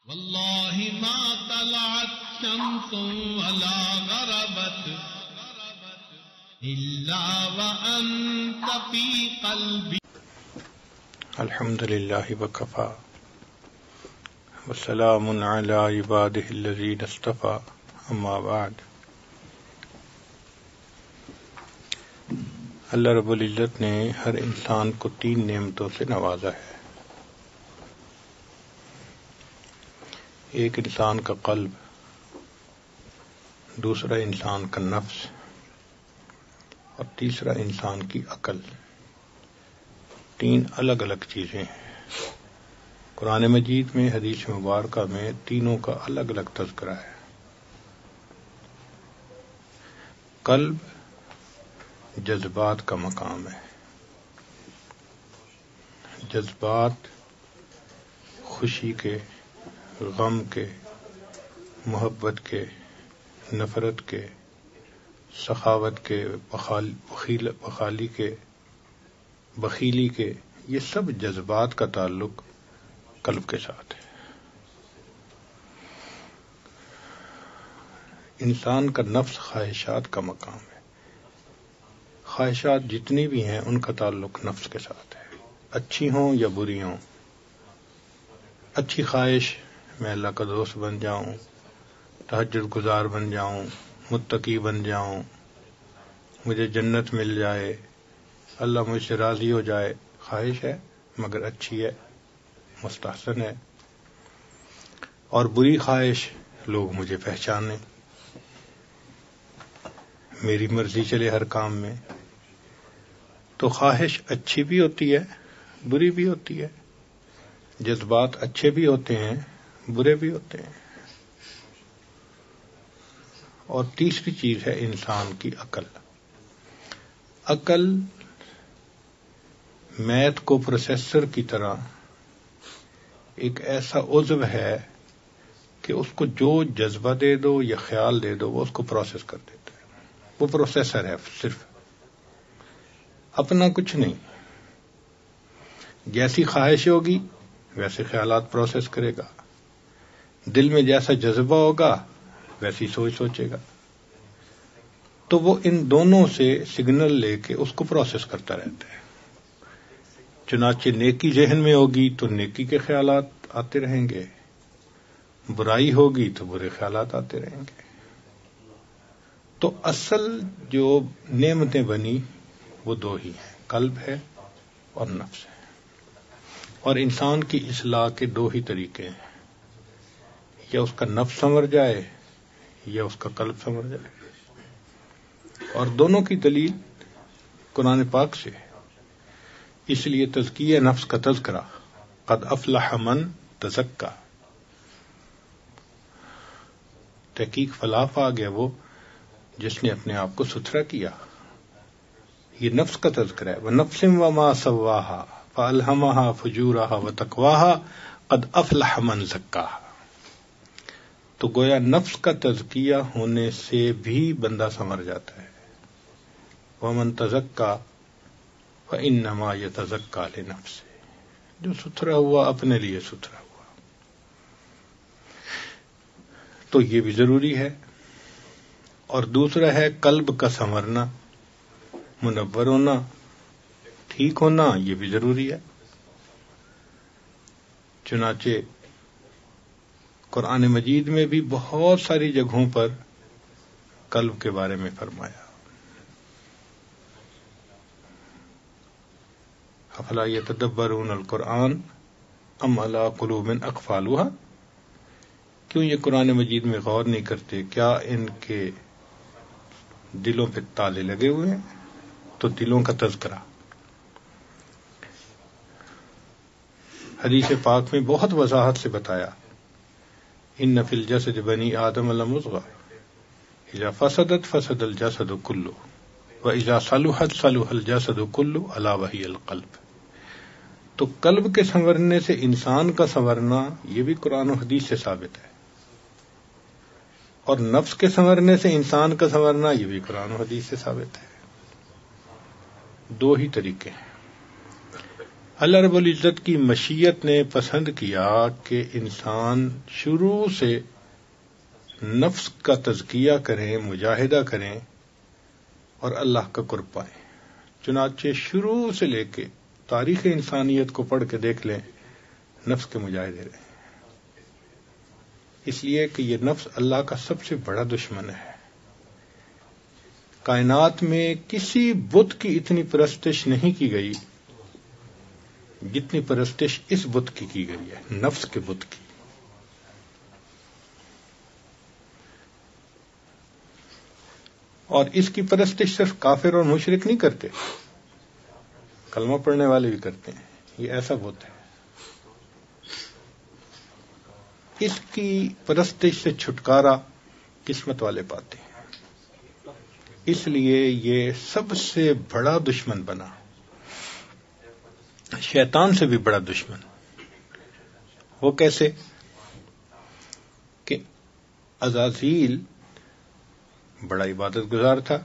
والله ما طلعت شمس ولا غربت إلا وأنت في قلبي. الحمد لله وكفى وسلام على عباده الذين اصطفى اما بعد. اللہ رب العزت نے ہر انسان کو 3 نعمتوں سے نوازا ہے. ایک انسان کا قلب، دوسرا انسان کا نفس اور تیسرا انسان کی عقل. 3 الگ الگ چیزیں ہیں. قرآن مجید میں، حدیث مبارکہ میں تینوں کا الگ الگ تذکرہ ہے. قلب جذبات کا مقام ہے. جذبات خوشی کے، غم کے، محبت کے، نفرت کے، سخاوت کے، بخیلی کے، یہ سب جذبات کا تعلق قلب کے ساتھ ہے. انسان کا نفس خواہشات کا مقام ہے. خواہشات جتنی بھی ہیں ان کا تعلق نفس کے ساتھ ہے، اچھی ہوں یا بری ہوں. اچھی خواہش میں اللہ کا دوست بن جاؤں، تہجد گزار بن جاؤں، متقی بن جاؤں، مجھے جنت مل جائے، اللہ مجھ سے راضی ہو جائے. خواہش ہے مگر اچھی ہے، مستحسن ہے. اور بری خواہش، لوگ مجھے پہچانیں، میری مرضی چلے ہر کام میں. تو خواہش اچھی بھی ہوتی ہے، بری بھی ہوتی ہے. جذبات اچھے بھی ہوتے ہیں، برے بھی ہوتے ہیں. اور تیسری چیز ہے انسان کی عقل. عقل میتھ کو پروسیسر کی طرح ایک ایسا عضو ہے کہ اس کو جو جذبہ دے دو یا خیال دے دو وہ اس کو پروسیس کر دیتا ہے. وہ پروسیسر ہے صرف، اپنا کچھ نہیں. جیسی خواہش ہوگی ویسے خیالات پروسیس کرے گا، دل میں جیسا جذبہ ہوگا ویسی سوچ سوچے گا. تو وہ ان دونوں سے سگنل لے کے اس کو پروسیس کرتا رہتا ہے. چنانچہ نیکی ذہن میں ہوگی تو نیکی کے خیالات آتے رہیں گے، برائی ہوگی تو برے خیالات آتے رہیں گے. تو اصل جو نعمتیں بنی وہ 2 ہی ہیں، قلب ہے اور نفس ہے. اور انسان کی اصلاح کے 2 ہی طریقے ہیں، یا اس کا نفس سنور جائے یا اس کا قلب سنور جائے. اور دونوں کی دلیل قرآن پاک سے. اس لیے تزکیہ نفس کا تذکرہ، قد افلح من تزکا. تحقیق فلاح پا گیا وہ جس نے اپنے آپ کو ستھرا کیا. یہ نفس کا تذکرہ ہے. وَنَفْسٍ وَمَا سَوَّاهَا فَأَلْهَمَهَا فُجُورَهَا وَتَقْوَاهَا قَدْ أَفْلَحَ مَنْ زَكَّاهَا. تو گویا نفس کا تزکیہ ہونے سے بھی بندہ سنور جاتا ہے. وَمَنْ تَزَكَّى فَإِنَّمَا يَتَزَكَّى لِنَفْسِهِ. جو ستھرا ہوا اپنے لیے ستھرا ہوا. تو یہ بھی ضروری ہے. اور دوسرا ہے قلب کا سنورنا، منور ہونا، ٹھیک ہونا. یہ بھی ضروری ہے. چنانچہ قرآن مجید میں بھی بہت ساری جگہوں پر قلب کے بارے میں فرمایا. افلا یتدبرون القرآن ام علی قلوب اقفالها. کیوں یہ قرآن مجید میں غور نہیں کرتے؟ کیا ان کے دلوں پہ تالے لگے ہوئے ہیں؟ تو دلوں کا تذکرہ حدیث پاک میں بہت وضاحت سے بتایا. ان فی الجسد بنی آدم لمضغہ اذا فسدت فسد الجسد کلہ واذا صلحت صلح الجسد کلہ الا وہی القلب. تو قلب کے سنورنے سے انسان کا سنورنا یہ بھی قرآن و حدیث سے ثابت ہے، اور نفس کے سنورنے سے انسان کا سنورنا یہ بھی قرآن و حدیث سے ثابت ہے. 2 ہی طریقے ہیں. اللہ رب العزت کی مشیت نے پسند کیا کہ انسان شروع سے نفس کا تزکیہ کریں، مجاہدہ کریں اور اللہ کا قرب پائیں. چنانچہ شروع سے لے کے تاریخ انسانیت کو پڑھ کے دیکھ لیں، نفس کے مجاہدے رہے، اس لیے کہ یہ نفس اللہ کا سب سے بڑا دشمن ہے. کائنات میں کسی بت کی اتنی پرستش نہیں کی گئی جتنی پرستش اس بت کی گئی ہے، نفس کے بت کی. اور اس کی پرستش صرف کافر اور مشرک نہیں کرتے، کلمہ پڑھنے والے بھی کرتے ہیں. یہ ایسا بت ہے، اس کی پرستش سے چھٹکارا قسمت والے پاتے ہیں. اس لیے یہ سب سے بڑا دشمن بنا، شیطان سے بھی بڑا دشمن. وہ کیسے؟ کہ عزازیل بڑا عبادت گزار تھا.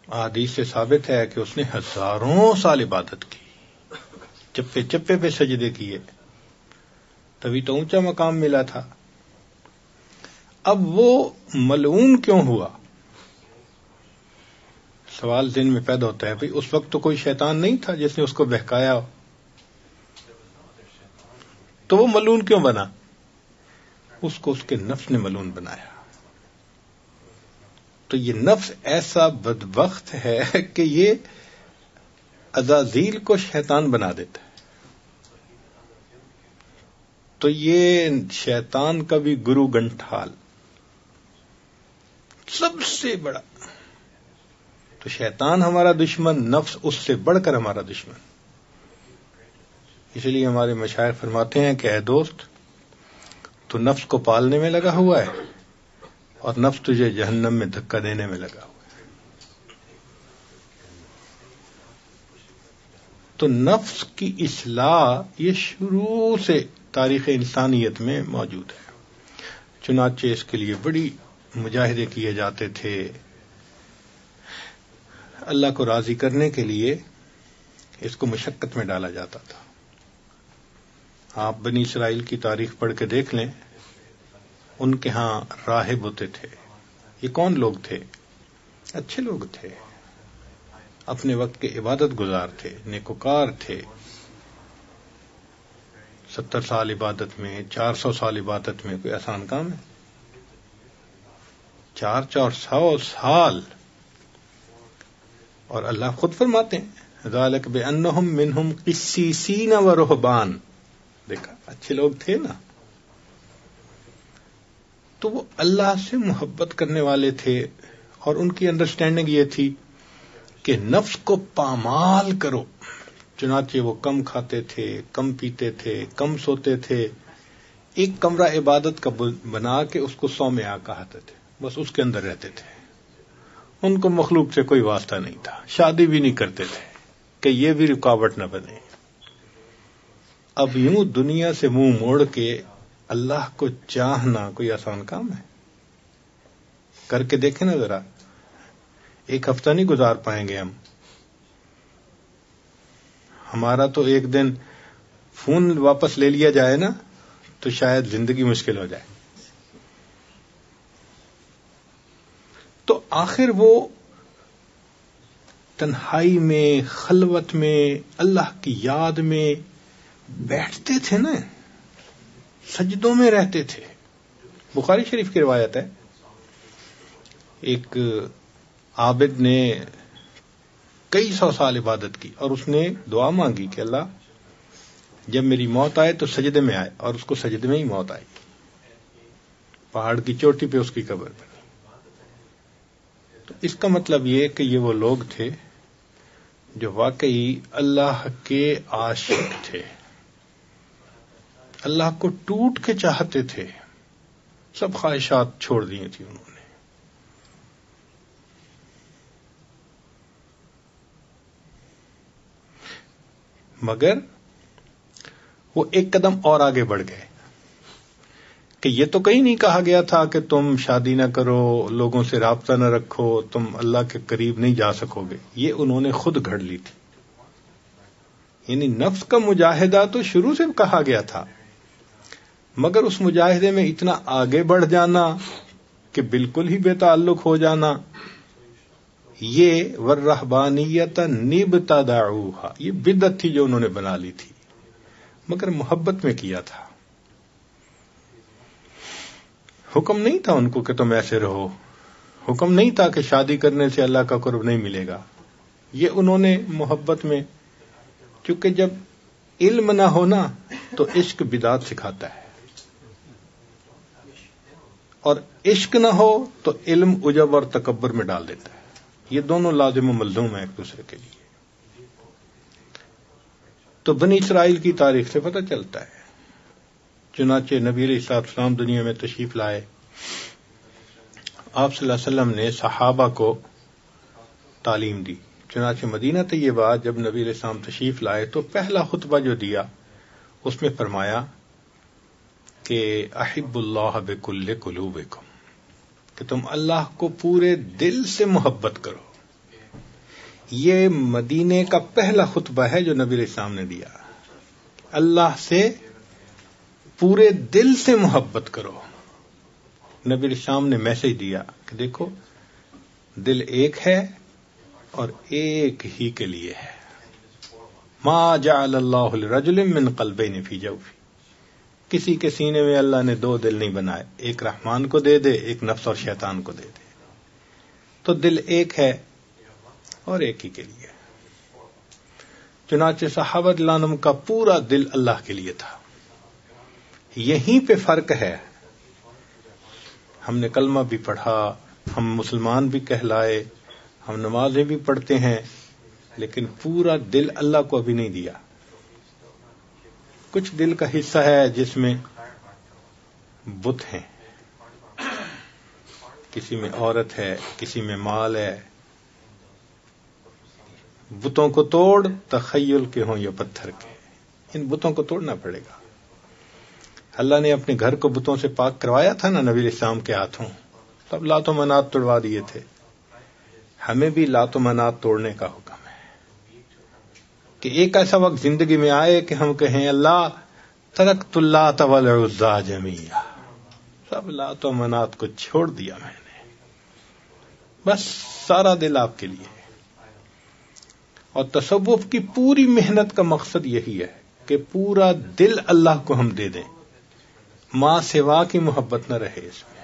احادیث سے ثابت ہے کہ اس نے ہزاروں سال عبادت کی، چپے چپے پہ سجدے کیے، تبھی تو اونچا مقام ملا تھا. اب وہ ملعون کیوں ہوا؟ سوال ذہن میں پیدا ہوتا ہے، بھئی اس وقت تو کوئی شیطان نہیں تھا جس نے اس کو بہکایا ہو، تو وہ ملعون کیوں بنا؟ اس کو اس کے نفس نے ملعون بنایا. تو یہ نفس ایسا بدبخت ہے کہ یہ عزازیل کو شیطان بنا دیتا ہے. تو یہ شیطان کا بھی گرو گنٹھال سب سے بڑا. تو شیطان ہمارا دشمن، نفس اس سے بڑھ کر ہمارا دشمن. اس لیے ہمارے مشائخ فرماتے ہیں کہ اے دوست، تو نفس کو پالنے میں لگا ہوا ہے اور نفس تجھے جہنم میں دھکا دینے میں لگا ہوا ہے. تو نفس کی اصلاح یہ شروع سے تاریخ انسانیت میں موجود ہے. چنانچہ اس کے لیے بڑی مجاہدے کیے جاتے تھے. اللہ کو راضی کرنے کے لیے اس کو مشقت میں ڈالا جاتا تھا. آپ بنی اسرائیل کی تاریخ پڑھ کے دیکھ لیں، ان کے ہاں راہب ہوتے تھے. یہ کون لوگ تھے؟ اچھے لوگ تھے، اپنے وقت کے عبادت گزار تھے، نیکوکار تھے. 70 سال عبادت میں، 400 سال عبادت میں کوئی آسان کام ہے؟ 400 سال. اور اللہ خود فرماتے ہیں ذالک بانہم منہم قسیسین و رہبان. دیکھا، اچھے لوگ تھے نا. تو وہ اللہ سے محبت کرنے والے تھے اور ان کی انڈرسٹینڈنگ یہ تھی کہ نفس کو پامال کرو. چنانچہ وہ کم کھاتے تھے، کم پیتے تھے، کم سوتے تھے. ایک کمرہ عبادت کا بنا کے اس کو صومعہ کہتے تھے، بس اس کے اندر رہتے تھے. ان کو مخلوق سے کوئی واسطہ نہیں تھا. شادی بھی نہیں کرتے تھے کہ یہ بھی رکاوٹ نہ بنے. اب یوں دنیا سے منہ موڑ کے اللہ کو چاہنا کوئی آسان کام ہے؟ کر کے دیکھیں نا ذرا. ایک ہفتہ نہیں گزار پائیں گے ہم. ہمارا تو ایک دن فون واپس لے لیا جائے نا تو شاید زندگی مشکل ہو جائے. تو آخر وہ تنہائی میں، خلوت میں، اللہ کی یاد میں بیٹھتے تھے نا، سجدوں میں رہتے تھے. بخاری شریف کی روایت ہے، ایک عابد نے کئی 100 سال عبادت کی اور اس نے دعا مانگی کہ اللہ جب میری موت آئے تو سجدے میں آئے، اور اس کو سجدے میں ہی موت آئی. پہاڑ کی چوٹی پہ اس کی قبر بنی. تو اس کا مطلب یہ کہ یہ وہ لوگ تھے جو واقعی اللہ کے عاشق تھے، اللہ کو ٹوٹ کے چاہتے تھے. سب خواہشات چھوڑ دی تھی انہوں نے. مگر وہ ایک قدم اور آگے بڑھ گئے کہ یہ تو کہیں نہیں کہا گیا تھا کہ تم شادی نہ کرو، لوگوں سے رابطہ نہ رکھو، تم اللہ کے قریب نہیں جا سکو گے. یہ انہوں نے خود گھڑ لی تھی. یعنی نفس کا مجاہدہ تو شروع سے کہا گیا تھا، مگر اس مجاہدے میں اتنا آگے بڑھ جانا کہ بالکل ہی بے تعلق ہو جانا، یہ والرہبانیۃ نبتدعوها، یہ بدعت تھی جو انہوں نے بنا لی تھی، مگر محبت میں کیا تھا۔ حکم نہیں تھا ان کو کہ تم ایسے رہو، حکم نہیں تھا کہ شادی کرنے سے اللہ کا قرب نہیں ملے گا، یہ انہوں نے محبت میں، چونکہ جب علم نہ ہونا تو عشق بدعت سکھاتا ہے، اور عشق نہ ہو تو علم عجب اور تکبر میں ڈال دیتا ہے، یہ دونوں لازم و ملزوم ہیں ایک دوسرے کے لیے۔ تو بنی اسرائیل کی تاریخ سے پتہ چلتا ہے، چنانچہ نبی علیہ السلام دنیا میں تشریف لائے، آپ صلی اللہ علیہ وسلم نے صحابہ کو تعلیم دی۔ چنانچہ مدینہ طیبہ جب نبی علیہ السلام تشریف لائے تو پہلا خطبہ جو دیا اس میں فرمایا کہ احب اللہ بکل قلوبکم، کہ تم اللہ کو پورے دل سے محبت کرو۔ یہ مدینے کا پہلا خطبہ ہے جو نبی علیہ السلام نے دیا، اللہ سے پورے دل سے محبت کرو۔ نبی علیہ السلام نے میسج دیا کہ دیکھو دل ایک ہے اور ایک ہی کے لیے ہے، ما جعل اللہ لرجل من قلبین فی جوفہ، کسی کے سینے میں اللہ نے دو دل نہیں بنائے، ایک رحمان کو دے دے، ایک نفس اور شیطان کو دے دے، تو دل ایک ہے اور ایک ہی کے لیے۔ چنانچہ صحابہ رضی اللہ عنہم کا پورا دل اللہ کے لیے تھا۔ یہیں پہ فرق ہے، ہم نے کلمہ بھی پڑھا، ہم مسلمان بھی کہلائے، ہم نمازیں بھی پڑھتے ہیں، لیکن پورا دل اللہ کو ابھی نہیں دیا۔ کچھ دل کا حصہ ہے جس میں بت ہیں، کسی میں عورت ہے، کسی میں مال ہے، بتوں کو توڑ، تخیل کے ہوں یا پتھر کے، ان بتوں کو توڑنا پڑے گا۔ اللہ نے اپنے گھر کو بتوں سے پاک کروایا تھا نا نبی علیہ السلام کے ہاتھوں، تب لات و منات توڑوا دیے تھے۔ ہمیں بھی لات و منات توڑنے کا حکم ہے کہ ایک ایسا وقت زندگی میں آئے کہ ہم کہیں اللہ ترکت اللات والعزی جمیعا، سب لات و منات کو چھوڑ دیا میں نے، بس سارا دل آپ کے لیے۔ اور تصوف کی پوری محنت کا مقصد یہی ہے کہ پورا دل اللہ کو ہم دے دیں، ماں سوا کی محبت نہ رہے اس میں۔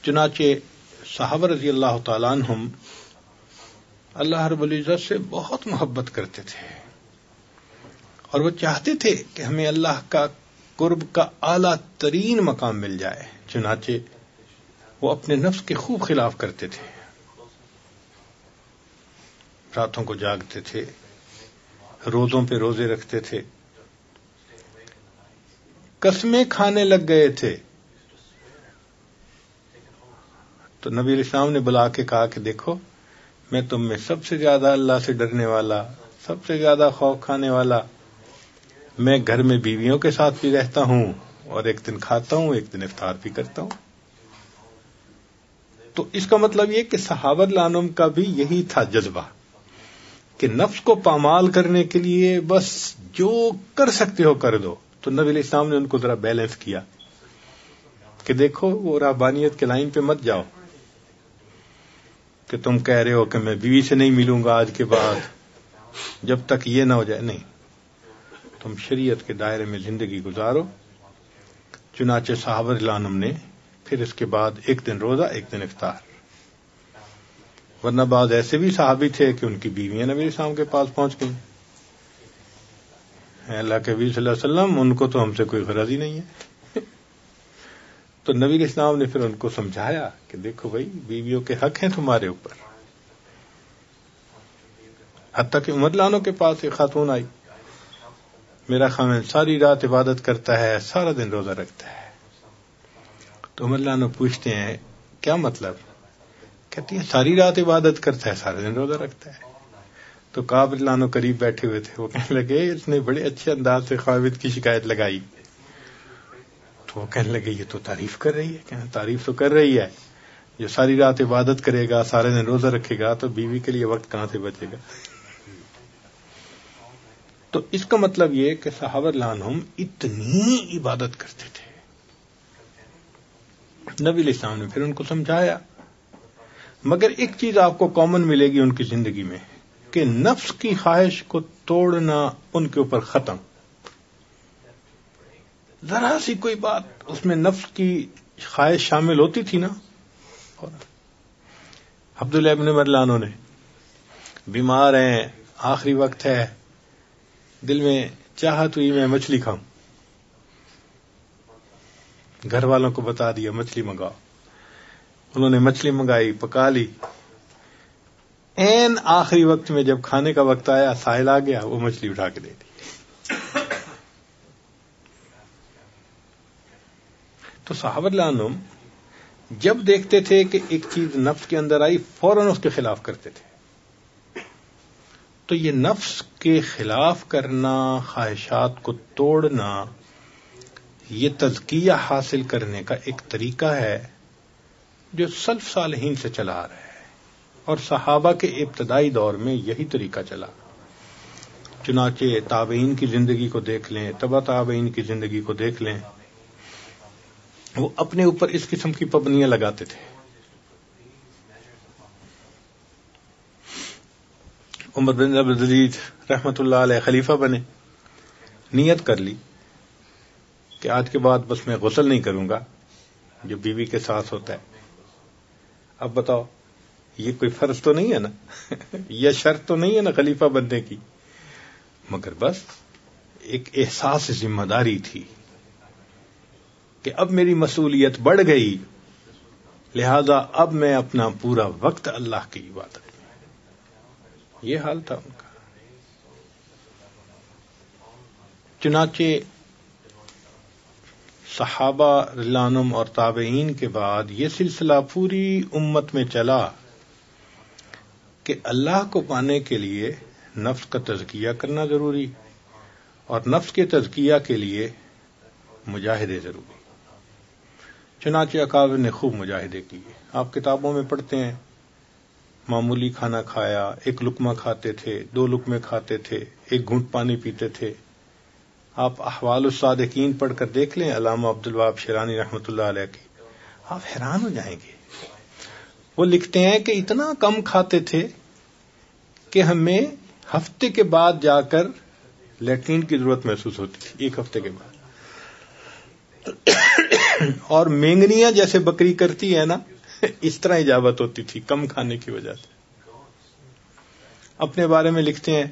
چنانچہ صحابہ رضی اللہ تعالیٰ عنہم اللہ رب العزت سے بہت محبت کرتے تھے، اور وہ چاہتے تھے کہ ہمیں اللہ کا قرب کا اعلیٰ ترین مقام مل جائے، چنانچہ وہ اپنے نفس کے خوب خلاف کرتے تھے، راتوں کو جاگتے تھے، روزوں پہ روزے رکھتے تھے، قسمیں کھانے لگ گئے تھے۔ تو نبی علیہ السلام نے بلا کے کہا کہ دیکھو میں تم میں سب سے زیادہ اللہ سے ڈرنے والا، سب سے زیادہ خوف کھانے والا، میں گھر میں بیویوں کے ساتھ بھی رہتا ہوں اور ایک دن کھاتا ہوں، ایک دن افطار بھی کرتا ہوں۔ تو اس کا مطلب یہ کہ صحابہ رضی اللہ عنہم کا بھی یہی تھا جذبہ کہ نفس کو پامال کرنے کے لیے بس جو کر سکتے ہو کر دو۔ تو نبی علیہ السلام نے ان کو ذرا بیلنس کیا کہ دیکھو وہ رہبانیت کے لائن پہ مت جاؤ کہ تم کہہ رہے ہو کہ میں بیوی سے نہیں ملوں گا آج کے بعد جب تک یہ نہ ہو جائے، نہیں، تم شریعت کے دائرے میں زندگی گزارو۔ چنانچہ صحابہ رضی اللہ عنہم نے پھر اس کے بعد ایک دن روزہ، ایک دن افطار، ورنہ بعض ایسے بھی صحابی تھے کہ ان کی بیویاں نبی علیہ السلام کے پاس پہنچ گئیں، اللہ کے نبی صلی اللہ علیہ وسلم ان کو تو ہم سے کوئی غرض ہی نہیں ہے۔ تو نبی علیہ السلام نے پھر ان کو سمجھایا کہ دیکھو بھائی بیویوں کے حق ہیں تمہارے اوپر۔ حتیٰ کہ عمر لانوں کے پاس ایک خاتون آئی، میرا خاوند ساری رات عبادت کرتا ہے، سارا دن روزہ رکھتا ہے۔ تو عمر لانو پوچھتے ہیں کیا مطلب؟ کہتی ہے ساری رات عبادت کرتا ہے، سارا دن روزہ رکھتا ہے۔ تو کعب رضی اللہ عنہ قریب بیٹھے ہوئے تھے، وہ کہنے لگے اس نے بڑے اچھے انداز سے خاوند کی شکایت لگائی۔ تو وہ کہنے لگے یہ تو تعریف کر رہی ہے. کہنے تعریف تو کر رہی ہے, جو ساری رات عبادت کرے گا, سارے دن روزہ رکھے گا, تو بیوی کے لیے وقت کہاں سے بچے گا. تو اس کا مطلب یہ کہ صحابہ رضی اللہ عنہم اتنی عبادت کرتے تھے. نبی علیہ السلام نے پھر ان کو سمجھایا, مگر ایک چیز آپ کو کامن ملے گی ان کی زندگی میں کہ نفس کی خواہش کو توڑنا ان کے اوپر ختم. ذرا سی کوئی بات اس میں نفس کی خواہش شامل ہوتی تھی نا. عبداللہ ابن عمر رضی اللہ عنہ نے بیمار ہیں, آخری وقت ہے, دل میں چاہت ہوئی میں مچھلی کھاؤں. گھر والوں کو بتا دیا مچھلی منگاؤ. انہوں نے مچھلی منگائی, پکا لی. این آخری وقت میں جب کھانے کا وقت آیا, ساحل آ گیا, وہ مچھلی اٹھا کے دے دی. تو صحابہ رضی اللہ عنہم جب دیکھتے تھے کہ ایک چیز نفس کے اندر آئی, فوراً اس کے خلاف کرتے تھے. تو یہ نفس کے خلاف کرنا, خواہشات کو توڑنا, یہ تزکیہ حاصل کرنے کا ایک طریقہ ہے جو سلف صالحین سے چلا آ رہا ہے, اور صحابہ کے ابتدائی دور میں یہی طریقہ چلا. چنانچہ تابعین کی زندگی کو دیکھ لیں, تبع تابعین کی زندگی کو دیکھ لیں, وہ اپنے اوپر اس قسم کی پابندیاں لگاتے تھے. عمر بن عبد العزیز رحمۃ اللہ علیہ خلیفہ بنے, نیت کر لی کہ آج کے بعد بس میں غسل نہیں کروں گا جو بیوی کے ساتھ ہوتا ہے. اب بتاؤ یہ کوئی فرض تو نہیں ہے نا, یہ شرط تو نہیں ہے نا خلیفہ بننے کی, مگر بس ایک احساس ذمہ داری تھی کہ اب میری مسئولیت بڑھ گئی, لہذا اب میں اپنا پورا وقت اللہ کی عبادت میں. یہ حال تھا ان کا. چنانچہ صحابہ رضی اللہ عنہم اور تابعین کے بعد یہ سلسلہ پوری امت میں چلا کہ اللہ کو پانے کے لیے نفس کا تزکیہ کرنا ضروری, اور نفس کے تزکیہ کے لیے مجاہدے ضروری. چنانچہ اکابر نے خوب مجاہدے کیے. آپ کتابوں میں پڑھتے ہیں معمولی کھانا کھایا, ایک لقمہ کھاتے تھے, 2 لقمے کھاتے تھے, 1 گھونٹ پانی پیتے تھے. آپ احوال الصادقین پڑھ کر دیکھ لیں علامہ عبدالوہاب شیرانی رحمۃ اللہ علیہ کی, آپ حیران ہو جائیں گے. وہ لکھتے ہیں کہ اتنا کم کھاتے تھے کہ ہمیں ہفتے کے بعد جا کر لیٹرین کی ضرورت محسوس ہوتی تھی, 1 ہفتے کے بعد. اور مینگنیاں جیسے بکری کرتی ہے نا, اس طرح اجابت ہوتی تھی کم کھانے کی وجہ سے. اپنے بارے میں لکھتے ہیں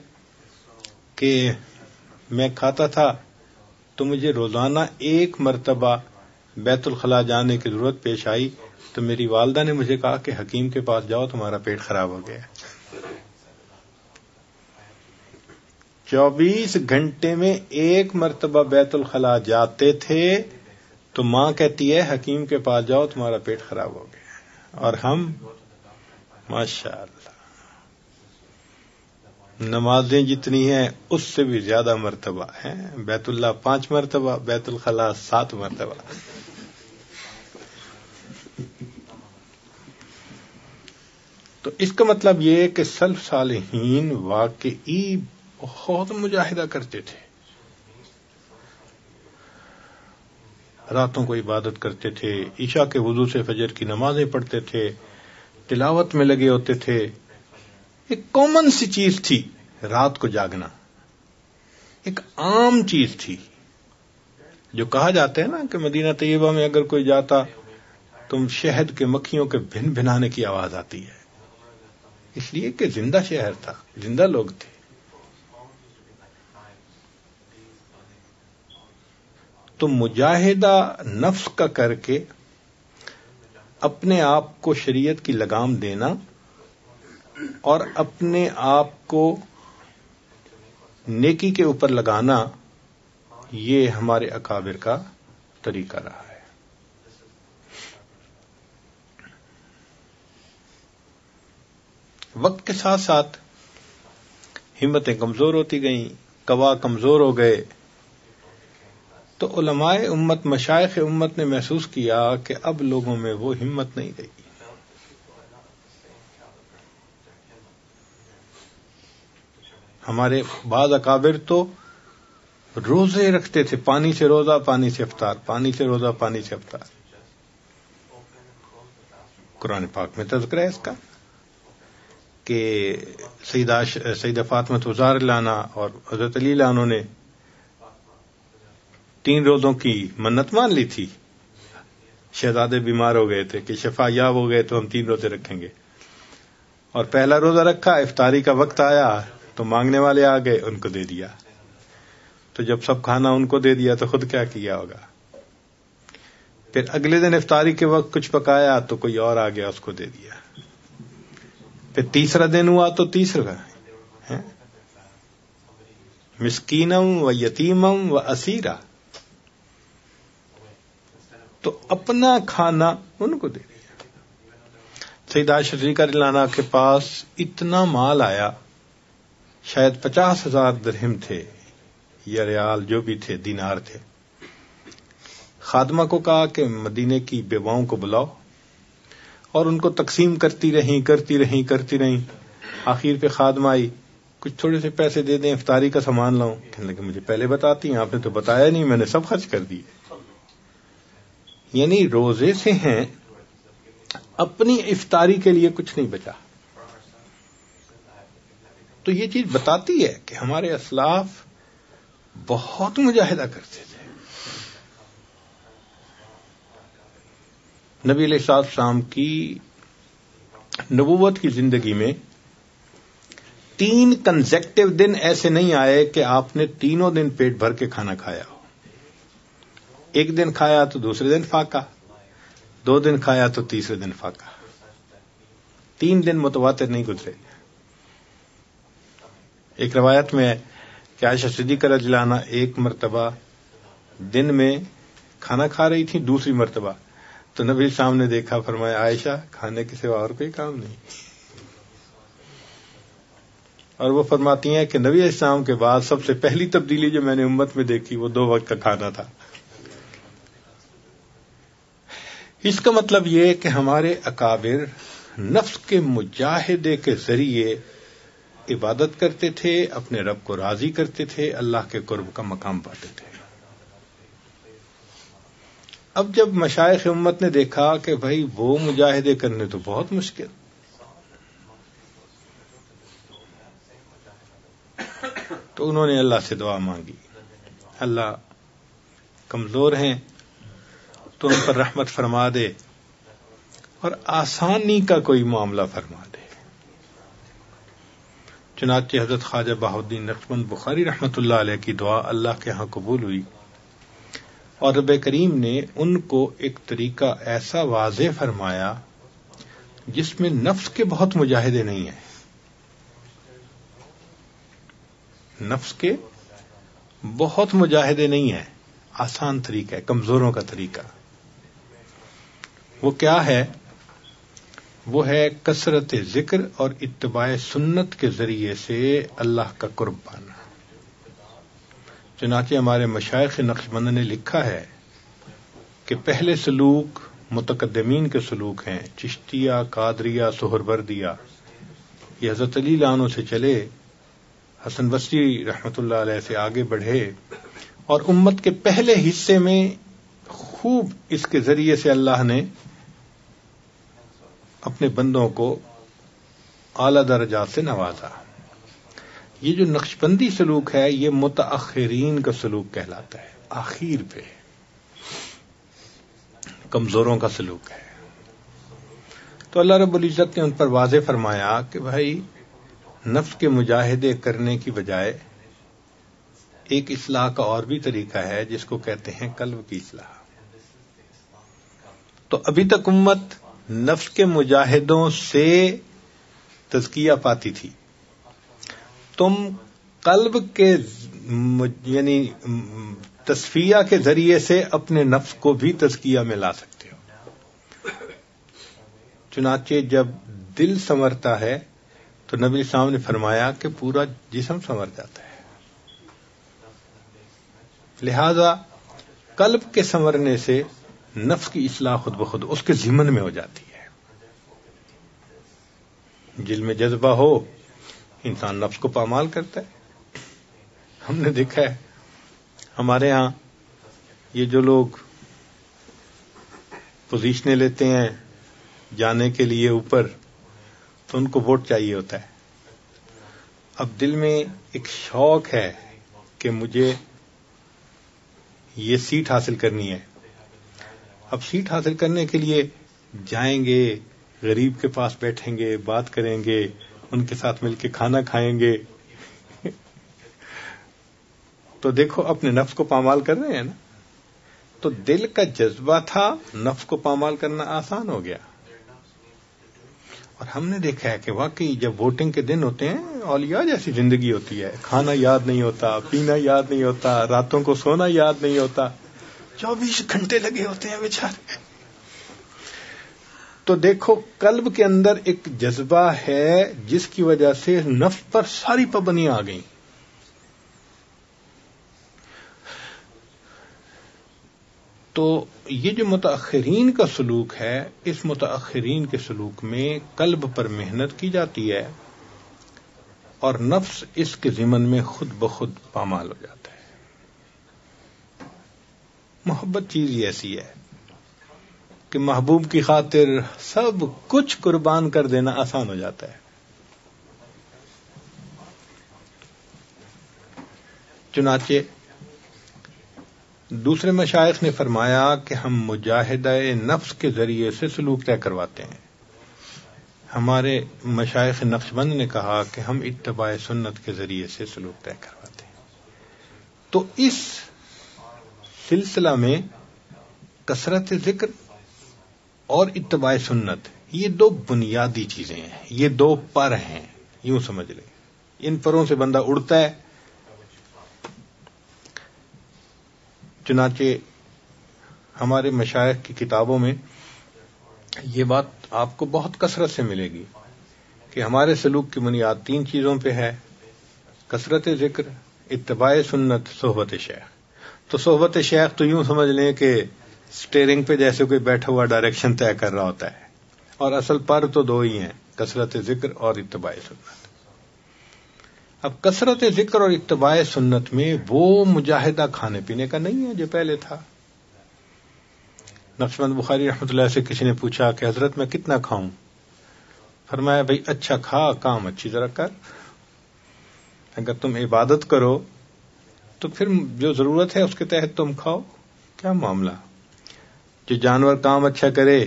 کہ میں کھاتا تھا تو مجھے روزانہ 1 مرتبہ بیت الخلاء جانے کی ضرورت پیش آئی, تو میری والدہ نے مجھے کہا کہ حکیم کے پاس جاؤ تمہارا پیٹ خراب ہو گیا. 24 گھنٹے میں 1 مرتبہ بیت الخلاء جاتے تھے, تو ماں کہتی ہے حکیم کے پاس جاؤ تمہارا پیٹ خراب ہو گیا. اور ہم ماشاءاللہ نمازیں جتنی ہیں اس سے بھی زیادہ مرتبہ ہیں. بیت اللہ 5 مرتبہ, بیت الخلاء 7 مرتبہ. تو اس کا مطلب یہ کہ سلف صالحین واقعی بہت مجاہدہ کرتے تھے. راتوں کو عبادت کرتے تھے, عشاء کے وضو سے فجر کی نمازیں پڑھتے تھے, تلاوت میں لگے ہوتے تھے. ایک کامن سی چیز تھی رات کو جاگنا, ایک عام چیز تھی. جو کہا جاتا ہے نا کہ مدینہ طیبہ میں اگر کوئی جاتا تو شہد کے مکھیوں کے بھن بھنانے کی آواز آتی ہے, اس لیے کہ زندہ شہر تھا, زندہ لوگ تھے. تو مجاہدہ نفس کا کر کے اپنے آپ کو شریعت کی لگام دینا اور اپنے آپ کو نیکی کے اوپر لگانا, یہ ہمارے اکابر کا طریقہ رہا ہے. وقت کے ساتھ ساتھ ہمتیں کمزور ہوتی گئیں, قوا کمزور ہو گئے. تو علماء امت، مشائخ امت نے محسوس کیا کہ اب لوگوں میں وہ ہمت نہیں رہی. ہمارے بعض اکابر تو روزے رکھتے تھے، پانی سے روزہ، پانی سے افطار، پانی سے روزہ، پانی سے افطار. قرآن پاک میں تذکرہ ہے اس کا کہ سیدہ فاطمہ زہرا رضی اللہ عنہا اور حضرت علی رضی اللہ عنہ نے 3 روزوں کی منت مان لی تھی. شہزادے بیمار ہو گئے تھے کہ شفا یاب ہو گئے تو ہم 3 روزے رکھیں گے، اور پہلا روزہ رکھا، افطاری کا وقت آیا تو مانگنے والے آ گئے، ان کو دے دیا. تو جب سب کھانا ان کو دے دیا تو خود کیا کیا ہوگا؟ پھر اگلے دن افطاری کے وقت کچھ پکایا تو کوئی اور آ گیا، اس کو دے دیا. پھر تیسرا دن ہوا تو تیسرا مسکینم و یتیمم و اسیرا، تو اپنا کھانا ان کو دے دیا. سیدہ عائشہ صدیقہ رضی اللہ عنہا کے پاس اتنا مال آیا، شاید 50,000 درہم تھے یا ریال، جو بھی تھے، دینار تھے. خادمہ کو کہا کہ مدینے کی بیواؤں کو بلاؤ، اور ان کو تقسیم کرتی رہیں. آخر پہ خادمہ آئی، کچھ تھوڑے سے پیسے دے دیں، افطاری کا سامان لاؤں. کہنے لگے مجھے پہلے بتاتی ہیں، آپ نے تو بتایا نہیں، میں نے سب خرچ کر دیے. یعنی روزے سے ہیں، اپنی افطاری کے لیے کچھ نہیں بچا. تو یہ چیز بتاتی ہے کہ ہمارے اسلاف بہت مجاہدہ کرتے تھے. نبی علیہ السلام کی نبوت کی زندگی میں 3 کنزیکٹو دن ایسے نہیں آئے کہ آپ نے تینوں دن پیٹ بھر کے کھانا کھایا ہو. ایک دن کھایا تو دوسرے دن فاقہ، 2 دن کھایا تو تیسرے دن فاقہ. 3 دن متواتر نہیں گزرے. ایک روایت میں ہے کہ عائشہ صدیقہ رضی اللہ عنہا ایک مرتبہ دن میں کھانا کھا رہی تھی، دوسری مرتبہ تو نبی صاحب نے دیکھا، فرمایا عائشہ کھانے کے سوا اور کوئی کام نہیں. اور وہ فرماتی ہیں کہ نبی اسلام کے بعد سب سے پہلی تبدیلی جو میں نے امت میں دیکھی وہ 2 وقت کا کھانا تھا. اس کا مطلب یہ کہ ہمارے اکابر نفس کے مجاہدے کے ذریعے عبادت کرتے تھے، اپنے رب کو راضی کرتے تھے، اللہ کے قرب کا مقام پاتے تھے. اب جب مشائخ امت نے دیکھا کہ بھائی وہ مجاہدے کرنے تو بہت مشکل، تو انہوں نے اللہ سے دعا مانگی، اللہ کمزور ہیں تو ان پر رحمت فرما دے اور آسانی کا کوئی معاملہ فرما دے. چنانچہ حضرت خواجہ بہاؤالدین نقشبند بخاری رحمۃ اللہ علیہ کی دعا اللہ کے ہاں قبول ہوئی، اور رب کریم نے ان کو ایک طریقہ ایسا واضح فرمایا جس میں نفس کے بہت مجاہدے نہیں ہیں. نفس کے بہت مجاہدے نہیں ہیں، آسان طریقہ ہے، کمزوروں کا طریقہ. وہ کیا ہے؟ وہ ہے کثرت ذکر اور اتباع سنت کے ذریعے سے اللہ کا قرب پانا. چنانچہ ہمارے مشائخ نقشبند نے لکھا ہے کہ پہلے سلوک متقدمین کے سلوک ہیں، چشتیہ، قادریہ، سہروردیہ. یہ حضرت علی عنہ سے چلے، حسن بصری رحمۃ اللہ علیہ سے آگے بڑھے، اور امت کے پہلے حصے میں خوب اس کے ذریعے سے اللہ نے اپنے بندوں کو اعلی درجات سے نوازا. یہ جو نقشبندی سلوک ہے یہ متاخرین کا سلوک کہلاتا ہے، آخر پہ کمزوروں کا سلوک ہے. تو اللہ رب العزت نے ان پر واضح فرمایا کہ بھائی نفس کے مجاہدے کرنے کی بجائے ایک اصلاح کا اور بھی طریقہ ہے جس کو کہتے ہیں قلب کی اصلاح. تو ابھی تک امت نفس کے مجاہدوں سے تزکیہ پاتی تھی، تم قلب کے یعنی تصفیہ کے ذریعے سے اپنے نفس کو بھی تزکیہ میں لا سکتے ہو. چنانچہ جب دل سنورتا ہے تو نبی صاحب نے فرمایا کہ پورا جسم سنور جاتا ہے. لہذا قلب کے سنورنے سے نفس کی اصلاح خود بخود اس کے ضمن میں ہو جاتی ہے. دل میں جذبہ ہو انسان نفس کو پامال کرتا ہے. ہم نے دیکھا ہے ہمارے ہاں یہ جو لوگ پوزیشنیں لیتے ہیں جانے کے لیے اوپر تو ان کو ووٹ چاہیے ہوتا ہے. اب دل میں ایک شوق ہے کہ مجھے یہ سیٹ حاصل کرنی ہے. اب سیٹ حاصل کرنے کے لیے جائیں گے, غریب کے پاس بیٹھیں گے, بات کریں گے, ان کے ساتھ مل کے کھانا کھائیں گے. تو دیکھو اپنے نفس کو پامال کر رہے ہیں نا. تو دل کا جذبہ تھا, نفس کو پامال کرنا آسان ہو گیا. اور ہم نے دیکھا ہے کہ واقعی جب ووٹنگ کے دن ہوتے ہیں اولیاء جیسی زندگی ہوتی ہے. کھانا یاد نہیں ہوتا, پینا یاد نہیں ہوتا, راتوں کو سونا یاد نہیں ہوتا, 24 گھنٹے لگے ہوتے ہیں بیچارے. تو دیکھو قلب کے اندر ایک جذبہ ہے جس کی وجہ سے نفس پر ساری پابندیاں آ گئیں. تو یہ جو متاخرین کا سلوک ہے, اس متاخرین کے سلوک میں قلب پر محنت کی جاتی ہے اور نفس اس کے ضمن میں خود بخود پامال ہو جاتا ہے. محبت چیز ہی ایسی ہے کہ محبوب کی خاطر سب کچھ قربان کر دینا آسان ہو جاتا ہے. چنانچہ دوسرے مشائخ نے فرمایا کہ ہم مجاہدہ نفس کے ذریعے سے سلوک طے کرواتے ہیں. ہمارے مشائخ نقشبند نے کہا کہ ہم اتباع سنت کے ذریعے سے سلوک طے کرواتے ہیں. تو اس سلسلہ میں کثرت ذکر اور اتباع سنت یہ دو بنیادی چیزیں ہیں, یہ دو پر ہیں, یوں سمجھ لیں. ان پروں سے بندہ اڑتا ہے. چنانچہ ہمارے مشائخ کی کتابوں میں یہ بات آپ کو بہت کثرت سے ملے گی کہ ہمارے سلوک کی بنیاد 3 چیزوں پہ ہے: کثرت ذکر, اتباع سنت, صحبت شیخ. تو صحبت شیخ تو یوں سمجھ لیں کہ سٹیئرنگ پہ جیسے کوئی بیٹھا ہوا ڈائریکشن طے کر رہا ہوتا ہے, اور اصل پر تو 2 ہی ہیں, کثرت ذکر اور اتباع سنت. اب کثرت ذکر اور اتباع سنت میں وہ مجاہدہ کھانے پینے کا نہیں ہے جو پہلے تھا. نقشبند بخاری رحمۃ اللہ سے کسی نے پوچھا کہ حضرت میں کتنا کھاؤں؟ فرمایا بھائی اچھا کھا, کام اچھی طرح کر. اگر تم عبادت کرو تو پھر جو ضرورت ہے اس کے تحت تم کھاؤ. کیا معاملہ؟ جو جانور کام اچھا کرے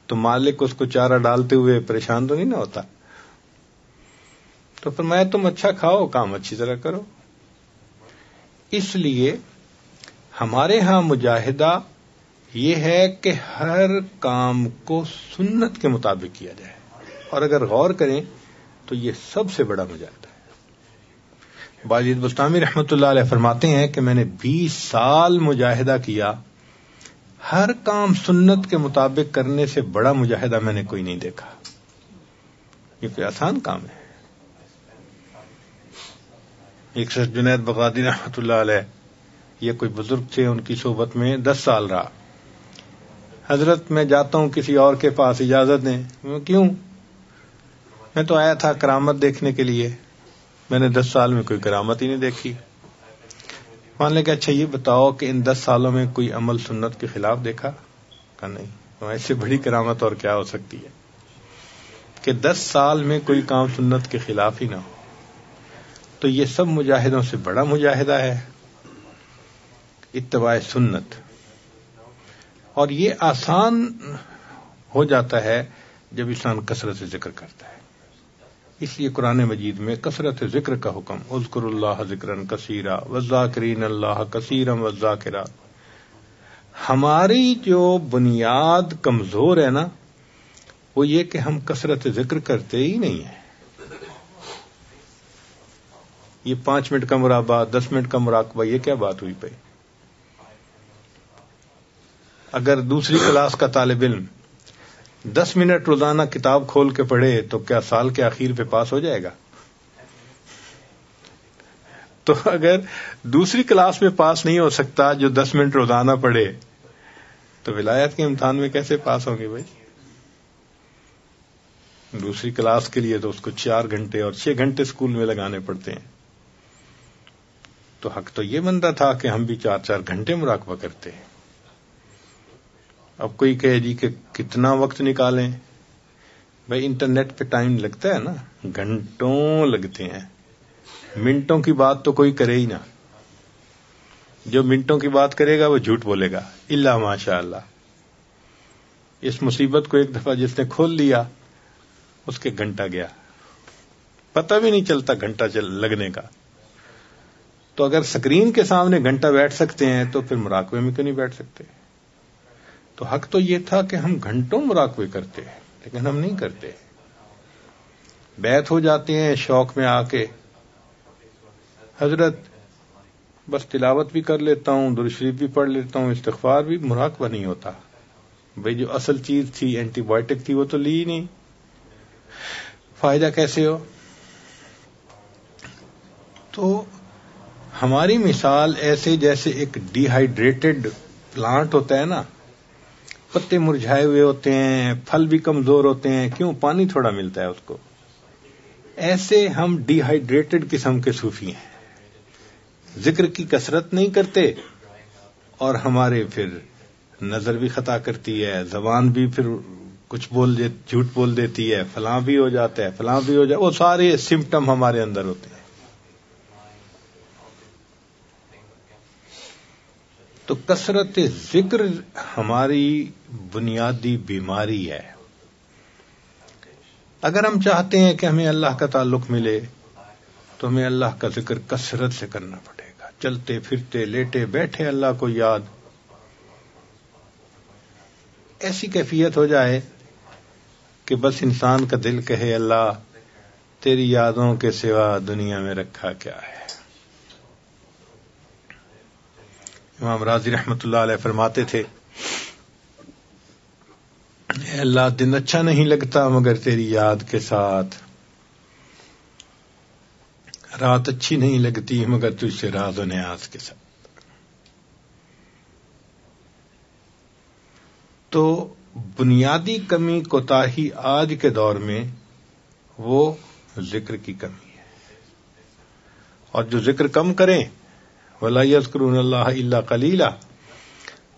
تو مالک اس کو چارہ ڈالتے ہوئے پریشان تو نہیں نہ ہوتا. تو فرمایا تم اچھا کھاؤ, کام اچھی طرح کرو. اس لیے ہمارے ہاں مجاہدہ یہ ہے کہ ہر کام کو سنت کے مطابق کیا جائے, اور اگر غور کریں تو یہ سب سے بڑا مجاہدہ ہے. باجید بستامی رحمۃ اللہ علیہ فرماتے ہیں کہ میں نے 20 سال مجاہدہ کیا, ہر کام سنت کے مطابق کرنے سے بڑا مجاہدہ میں نے کوئی نہیں دیکھا. یہ کوئی آسان کام ہے. ایک شخص جنید بغدادی رحمۃ اللہ علیہ, یہ کوئی بزرگ تھے, ان کی صحبت میں 10 سال رہا. حضرت میں جاتا ہوں کسی اور کے پاس, اجازت دیں. کیوں؟ میں تو آیا تھا کرامت دیکھنے کے لیے, میں نے 10 سال میں کوئی کرامت ہی نہیں دیکھی. مان لے کہ اچھا یہ بتاؤ کہ ان 10 سالوں میں کوئی عمل سنت کے خلاف دیکھا؟ کہا نہیں. تو ایسے بڑی کرامت اور کیا ہو سکتی ہے کہ 10 سال میں کوئی کام سنت کے خلاف ہی نہ ہو. تو یہ سب مجاہدوں سے بڑا مجاہدہ ہے اتباع سنت. اور یہ آسان ہو جاتا ہے جب انسان کثرت ذکر کرتا ہے. اس لیے قرآن مجید میں کثرت ذکر کا حکم, اذکروا اللہ ذکرا کثیرا والذاکرین اللہ کثیرا والذاکرات. ہماری جو بنیاد کمزور ہے نا, وہ یہ کہ ہم کثرت ذکر کرتے ہی نہیں ہیں. یہ 5 منٹ کا مرابعہ, 10 منٹ کا مراقبہ, یہ کیا بات ہوئی پئی؟ اگر دوسری کلاس کا طالب علم 10 منٹ روزانہ کتاب کھول کے پڑھے تو کیا سال کے آخر پہ پاس ہو جائے گا؟ تو اگر دوسری کلاس میں پاس نہیں ہو سکتا جو 10 منٹ روزانہ پڑھے تو ولایت کے امتحان میں کیسے پاس ہوں گے بھائی؟ دوسری کلاس کے لیے تو اس کو 4 گھنٹے اور 6 گھنٹے اسکول میں لگانے پڑتے ہیں. تو حق تو یہ بنتا تھا کہ ہم بھی 4 گھنٹے مراقبہ کرتے ہیں. اب کوئی کہے جی کہ کتنا وقت نکالیں؟ بھائی انٹرنیٹ پہ ٹائم لگتا ہے نا، گھنٹوں لگتے ہیں. منٹوں کی بات تو کوئی کرے ہی نہ. جو منٹوں کی بات کرے گا وہ جھوٹ بولے گا، الا ماشاء اللہ. اس مصیبت کو ایک دفعہ جس نے کھول لیا اس کے گھنٹہ گیا، پتہ بھی نہیں چلتا گھنٹہ لگنے کا. تو اگر سکرین کے سامنے گھنٹہ بیٹھ سکتے ہیں تو پھر مراقبے میں کیوں نہیں بیٹھ سکتے؟ تو حق تو یہ تھا کہ ہم گھنٹوں مراقبے کرتے ہیں، لیکن ہم نہیں کرتے. بیت ہو جاتے ہیں شوق میں آ کے، حضرت بس تلاوت بھی کر لیتا ہوں، درود شریف بھی پڑھ لیتا ہوں، استغفار بھی، مراقبہ نہیں ہوتا. بھئی جو اصل چیز تھی، اینٹی بائیوٹک تھی، وہ تو لی ہی نہیں، فائدہ کیسے ہو؟ تو ہماری مثال ایسے جیسے ایک ڈی ہائیڈریٹڈ پلانٹ ہوتا ہے نا، پتے مرجھائے ہوئے ہوتے ہیں، پھل بھی کمزور ہوتے ہیں، کیوں؟ پانی تھوڑا ملتا ہے اس کو. ایسے ہم ڈی ہائیڈریٹڈ قسم کے صوفی ہیں، ذکر کی کثرت نہیں کرتے، اور ہمارے پھر نظر بھی خطا کرتی ہے، زبان بھی پھر کچھ جھوٹ بول دیتی ہے، فلاں بھی ہو جاتا ہے، فلاں بھی ہو جاتا ہے. وہ سارے سمپٹم ہمارے اندر ہوتے ہیں. تو کثرت ذکر ہماری بنیادی بیماری ہے. اگر ہم چاہتے ہیں کہ ہمیں اللہ کا تعلق ملے تو ہمیں اللہ کا ذکر کثرت سے کرنا پڑے گا. چلتے پھرتے لیٹے بیٹھے اللہ کو یاد، ایسی کیفیت ہو جائے کہ بس انسان کا دل کہے اللہ تیری یادوں کے سوا دنیا میں رکھا کیا ہے. امام راضی رحمت اللہ علیہ فرماتے تھے، اے اللہ دن اچھا نہیں لگتا مگر تیری یاد کے ساتھ، رات اچھی نہیں لگتی مگر تجھ سے راز و نیاز کے ساتھ. تو بنیادی کمی کوتاہی آج کے دور میں وہ ذکر کی کمی ہے. اور جو ذکر کم کریں وَلَا يَذْكُرُونَ اللَّهَ إِلَّا قَلِيلًا،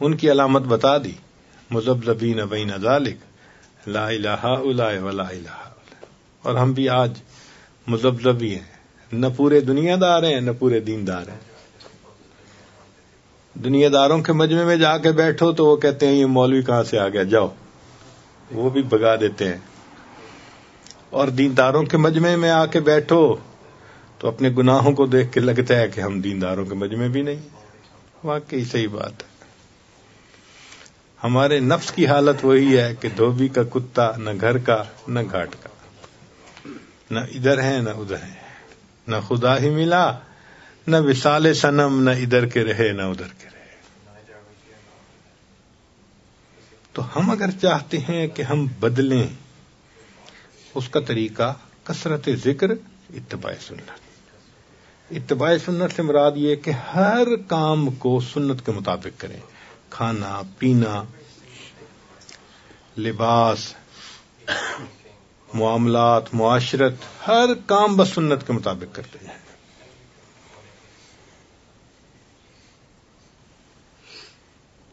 ان کی علامت بتا دی، مذبذبین بین ذالک لا الہ الا ولا الہ. اور ہم بھی آج مذبذب ہی ہیں، نہ پورے دنیا دار ہیں نہ پورے دیندار ہیں. دنیا داروں کے مجمع میں جا کے بیٹھو تو وہ کہتے ہیں یہ مولوی کہاں سے آ گیا، جاؤ، وہ بھی بھگا دیتے ہیں. اور دینداروں کے مجمع میں آ کے بیٹھو تو اپنے گناہوں کو دیکھ کے لگتا ہے کہ ہم دینداروں کے مجمع بھی نہیں. واقعی صحیح بات ہے. ہمارے نفس کی حالت وہی ہے کہ دھوبی کا کتا، نہ گھر کا نہ گھاٹ کا، نہ ادھر ہے نہ ادھر ہے، نہ خدا ہی ملا نہ وصال صنم، نہ ادھر کے رہے نہ ادھر کے رہے. تو ہم اگر چاہتے ہیں کہ ہم بدلیں، اس کا طریقہ کثرت ذکر، اتباع سنت. اتباع سنت سے مراد یہ کہ ہر کام کو سنت کے مطابق کریں. کھانا پینا، لباس، معاملات، معاشرت، ہر کام بس سنت کے مطابق کرتے ہیں.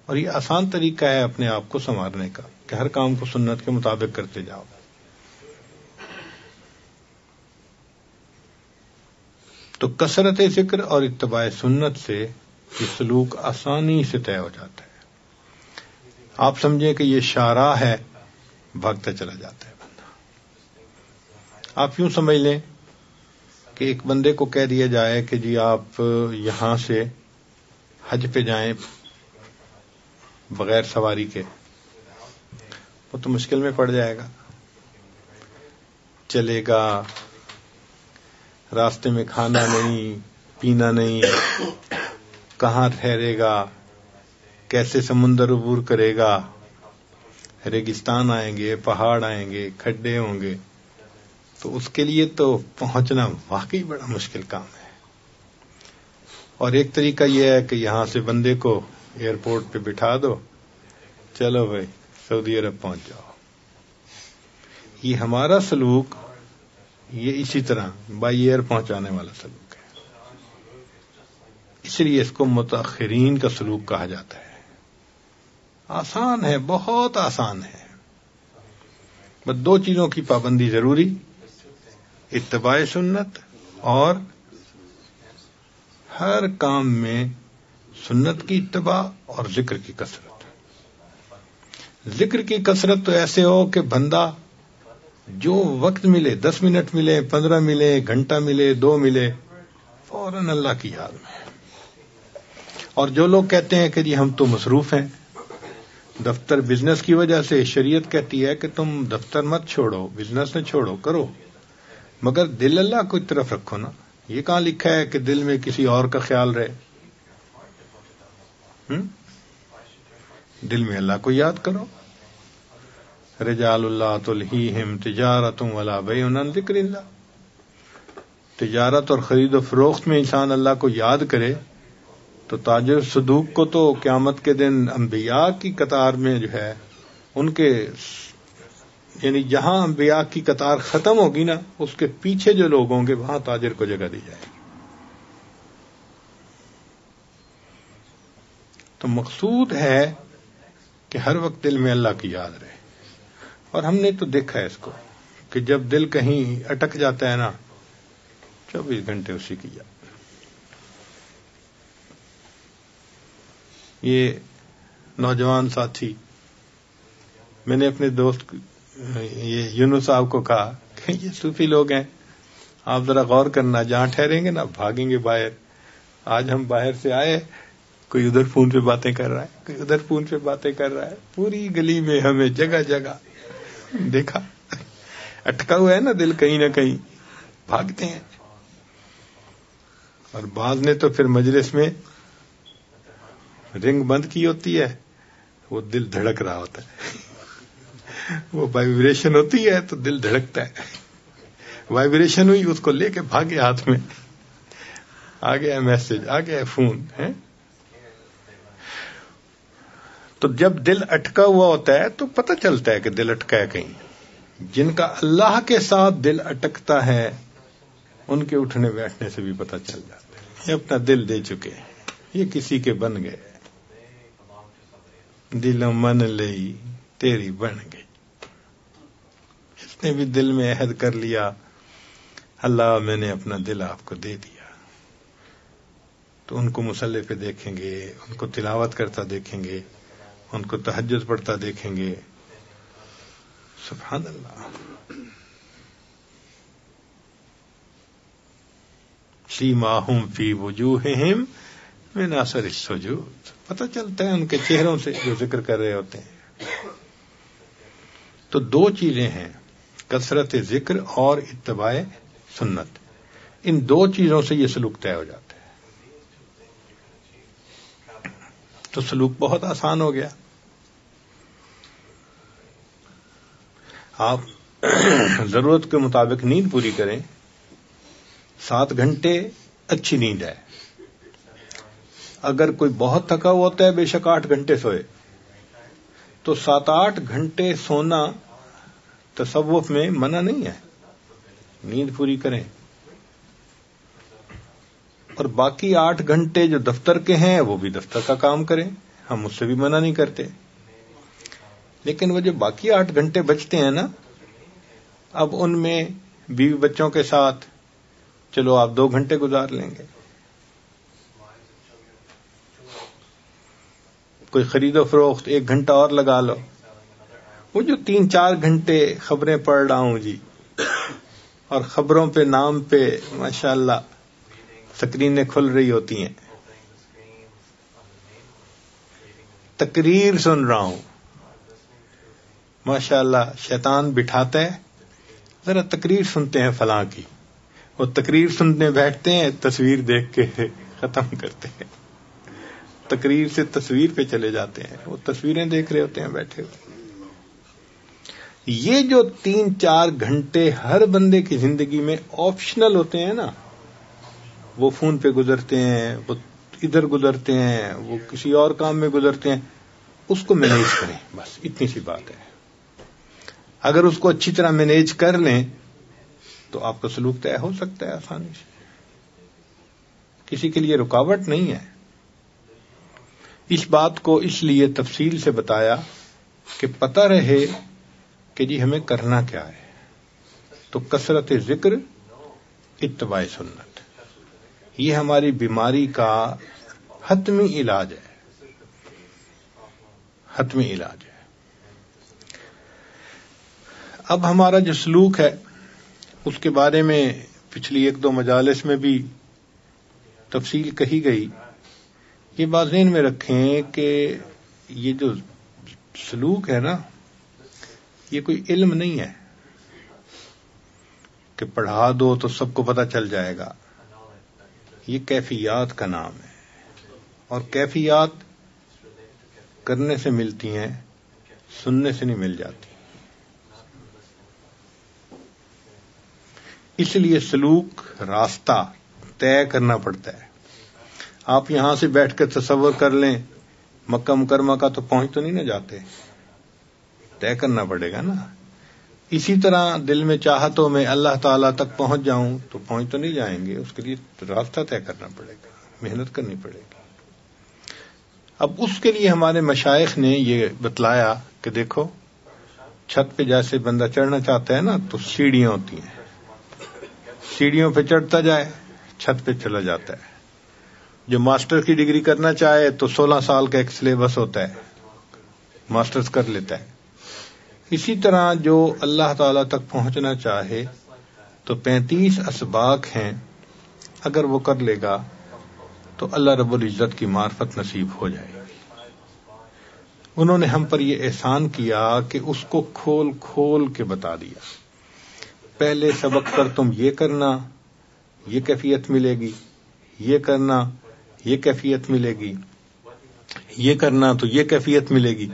اور یہ آسان طریقہ ہے اپنے آپ کو سنوارنے کا کہ ہر کام کو سنت کے مطابق کرتے جاؤ. تو کثرت ذکر اور اتباع سنت سے یہ سلوک آسانی سے طے ہو جاتا ہے. آپ سمجھیں کہ یہ شاہراہ ہے، بھاگتا چلا جاتا ہے بندہ. آپ یوں سمجھ لیں کہ ایک بندے کو کہہ دیا جائے کہ جی آپ یہاں سے حج پہ جائیں بغیر سواری کے، وہ تو مشکل میں پڑ جائے گا. چلے گا، راستے میں کھانا نہیں پینا نہیں، کہاں ٹھہرے گا، کیسے سمندر عبور کرے گا، ریگستان آئیں گے، پہاڑ آئیں گے، کھڈے ہوں گے. تو اس کے لیے تو پہنچنا واقعی بڑا مشکل کام ہے. اور ایک طریقہ یہ ہے کہ یہاں سے بندے کو ایئرپورٹ پہ بٹھا دو، چلو بھائی سعودی عرب پہنچ جاؤ. یہ ہمارا سلوک یہ اسی طرح بائی ایئر پہنچانے والا سلوک ہے. اس لیے اس کو متاخرین کا سلوک کہا جاتا ہے. آسان ہے، بہت آسان ہے. بس دو چیزوں کی پابندی ضروری، اتباع سنت اور ہر کام میں سنت کی اتباع اور ذکر کی کثرت. ذکر کی کثرت تو ایسے ہو کہ بندہ جو وقت ملے، 10 منٹ ملے، 15 ملے، گھنٹہ ملے، 2 ملے، فوراً اللہ کی یاد میں. اور جو لوگ کہتے ہیں کہ جی ہم تو مصروف ہیں دفتر بزنس کی وجہ سے، شریعت کہتی ہے کہ تم دفتر مت چھوڑو، بزنس نہ چھوڑو، کرو، مگر دل اللہ کو طرف رکھو نا. یہ کہاں لکھا ہے کہ دل میں کسی اور کا خیال رہے؟ دل میں اللہ کو یاد کرو. رجال اللہ تلہیہم تجارت ولا بیع عن ذکر اللہ. تجارت اور خرید و فروخت میں انسان اللہ کو یاد کرے تو تاجر صدوق کو تو قیامت کے دن انبیاء کی قطار میں جو ہے ان کے، یعنی جہاں انبیاء کی قطار ختم ہوگی نا، اس کے پیچھے جو لوگ ہوں گے وہاں تاجر کو جگہ دی جائے گی. تو مقصود ہے کہ ہر وقت دل میں اللہ کی یاد رہے. اور ہم نے تو دیکھا ہے اس کو کہ جب دل کہیں اٹک جاتا ہے نا، 24 گھنٹے اسی کی یاد. یہ نوجوان ساتھی، میں نے اپنے دوست یہ یونس صاحب کو کہا کہ یہ صوفی لوگ ہیں، آپ ذرا غور کرنا، جہاں ٹھہریں گے نا بھاگیں گے باہر. آج ہم باہر سے آئے، کوئی ادھر فون پہ باتیں کر رہا ہے، کوئی ادھر فون پہ باتیں کر رہا ہے، پوری گلی میں ہمیں جگہ جگہ دیکھا. اٹکا ہوا ہے نا دل کہیں نہ کہیں، بھاگتے ہیں. اور بعض نے تو پھر مجلس میں رنگ بند کی ہوتی ہے، وہ دل دھڑک رہا ہوتا ہے، وہ وائبریشن ہوتی ہے تو دل دھڑکتا ہے. وائبریشن ہوئی، اس کو لے کے بھاگے، ہاتھ میں آ گیا میسج، آ گیا فون ہے. تو جب دل اٹکا ہوا ہوتا ہے تو پتہ چلتا ہے کہ دل اٹکا ہے کہیں. جن کا اللہ کے ساتھ دل اٹکتا ہے ان کے اٹھنے بیٹھنے سے بھی پتہ چل جاتا ہے یہ اپنا دل دے چکے ہیں، یہ کسی کے بن گئے. دل من لئی تیری بن گئی. اس نے بھی دل میں عہد کر لیا، اللہ میں نے اپنا دل آپ کو دے دیا. تو ان کو مصلی پہ دیکھیں گے، ان کو تلاوت کرتا دیکھیں گے، ان کو تہجد پڑھتا دیکھیں گے. سبحان اللہ. سیماہم فی وجوہہم من اثر السجود. پتہ چلتا ہے ان کے چہروں سے جو ذکر کر رہے ہوتے ہیں. تو دو چیزیں ہیں، کثرت ذکر اور اتباع سنت. ان دو چیزوں سے یہ سلوک طے ہو جاتا ہے. تو سلوک بہت آسان ہو گیا. آپ ضرورت کے مطابق نیند پوری کریں. 7 گھنٹے اچھی نیند ہے. اگر کوئی بہت تھکا ہوا ہوتا ہے بے شک 8 گھنٹے سوئے. تو 7-8 گھنٹے سونا تصوف میں منع نہیں ہے، نیند پوری کریں. اور باقی 8 گھنٹے جو دفتر کے ہیں وہ بھی دفتر کا کام کریں، ہم اس سے بھی منع نہیں کرتے. لیکن وہ جو باقی 8 گھنٹے بچتے ہیں نا، اب ان میں بیوی بچوں کے ساتھ چلو آپ 2 گھنٹے گزار لیں گے، کوئی خرید و فروخت 1 گھنٹہ اور لگا لو. وہ جو 3-4 گھنٹے خبریں پڑھ رہا ہوں جی، اور خبروں پہ نام پہ ماشاءاللہ سکرینیں کھل رہی ہوتی ہیں، تقریر سن رہا ہوں، ماشاءاللہ شیطان بٹھاتا ہے ذرا تقریر سنتے ہیں فلاں کی. وہ تقریر سننے بیٹھتے ہیں، تصویر دیکھ کے ختم کرتے ہیں، تقریر سے تصویر پہ چلے جاتے ہیں، وہ تصویریں دیکھ رہے ہوتے ہیں بیٹھے ہوئے. یہ جو 3-4 گھنٹے ہر بندے کی زندگی میں آپشنل ہوتے ہیں نا، وہ فون پہ گزرتے ہیں، وہ ادھر گزرتے ہیں، وہ کسی اور کام میں گزرتے ہیں، اس کو مینیج کریں، بس اتنی سی بات ہے. اگر اس کو اچھی طرح مینیج کر لیں تو آپ کا سلوک طے ہو سکتا ہے آسانی سے، کسی کے لیے رکاوٹ نہیں ہے. اس بات کو اس لیے تفصیل سے بتایا کہ پتہ رہے کہ جی ہمیں کرنا کیا ہے. تو کثرت ذکر، اتباع سنت، یہ ہماری بیماری کا حتمی علاج ہے، حتمی علاج ہے. اب ہمارا جو سلوک ہے اس کے بارے میں پچھلی 1-2 مجالس میں بھی تفصیل کہی گئی. یہ بات ذہن میں رکھیں کہ یہ جو سلوک ہے نا، یہ کوئی علم نہیں ہے کہ پڑھا دو تو سب کو پتہ چل جائے گا. یہ کیفیات کا نام ہے، اور کیفیات کرنے سے ملتی ہیں، سننے سے نہیں مل جاتی. اس لیے سلوک راستہ طے کرنا پڑتا ہے. آپ یہاں سے بیٹھ کر تصور کر لیں مکہ مکرمہ کا، تو پہنچ تو نہیں نہ جاتے، طے کرنا پڑے گا نا. اسی طرح دل میں چاہتوں میں اللہ تعالیٰ تک پہنچ جاؤں تو پہنچ تو نہیں جائیں گے، اس کے لیے راستہ طے کرنا پڑے گا، محنت کرنی پڑے گی. اب اس کے لیے ہمارے مشائخ نے یہ بتلایا کہ دیکھو، چھت پہ جیسے بندہ چڑھنا چاہتا ہے نا تو سیڑھیاں ہوتی ہیں، سیڑھیوں پہ چڑھتا جائے چھت پہ چلا جاتا ہے. جو ماسٹر کی ڈگری کرنا چاہے تو 16 سال کا ایک سلیبس ہوتا ہے، ماسٹرز کر لیتا ہے. اسی طرح جو اللہ تعالی تک پہنچنا چاہے تو 35 اسباق ہیں، اگر وہ کر لے گا تو اللہ رب العزت کی معرفت نصیب ہو جائے گی. انہوں نے ہم پر یہ احسان کیا کہ اس کو کھول کھول کے بتا دیا. پہلے سبق پر تم یہ کرنا، یہ کیفیت ملے گی، یہ کرنا، یہ کیفیت ملے گی، یہ کرنا تو یہ کیفیت ملے گی.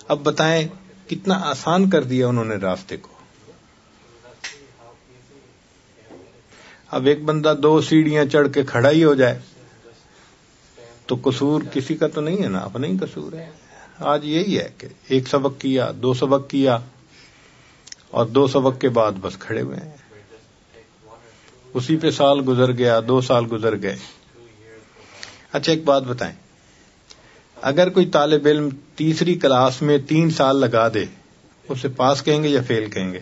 اب بتائیں کتنا آسان کر دیا انہوں نے راستے کو. اب ایک بندہ 2 سیڑھیاں چڑھ کے کھڑا ہی ہو جائے تو قصور کسی کا تو نہیں ہے نا، اپنا ہی قصور ہے. آج یہی ہے کہ 1 سبق کیا، 2 سبق کیا، اور 2 سبق کے بعد بس کھڑے ہوئے ہیں. اسی پہ سال گزر گیا، 2 سال گزر گئے. اچھا ایک بات بتائیں، اگر کوئی طالب علم تیسری کلاس میں 3 سال لگا دے، اسے پاس کہیں گے یا فیل کہیں گے؟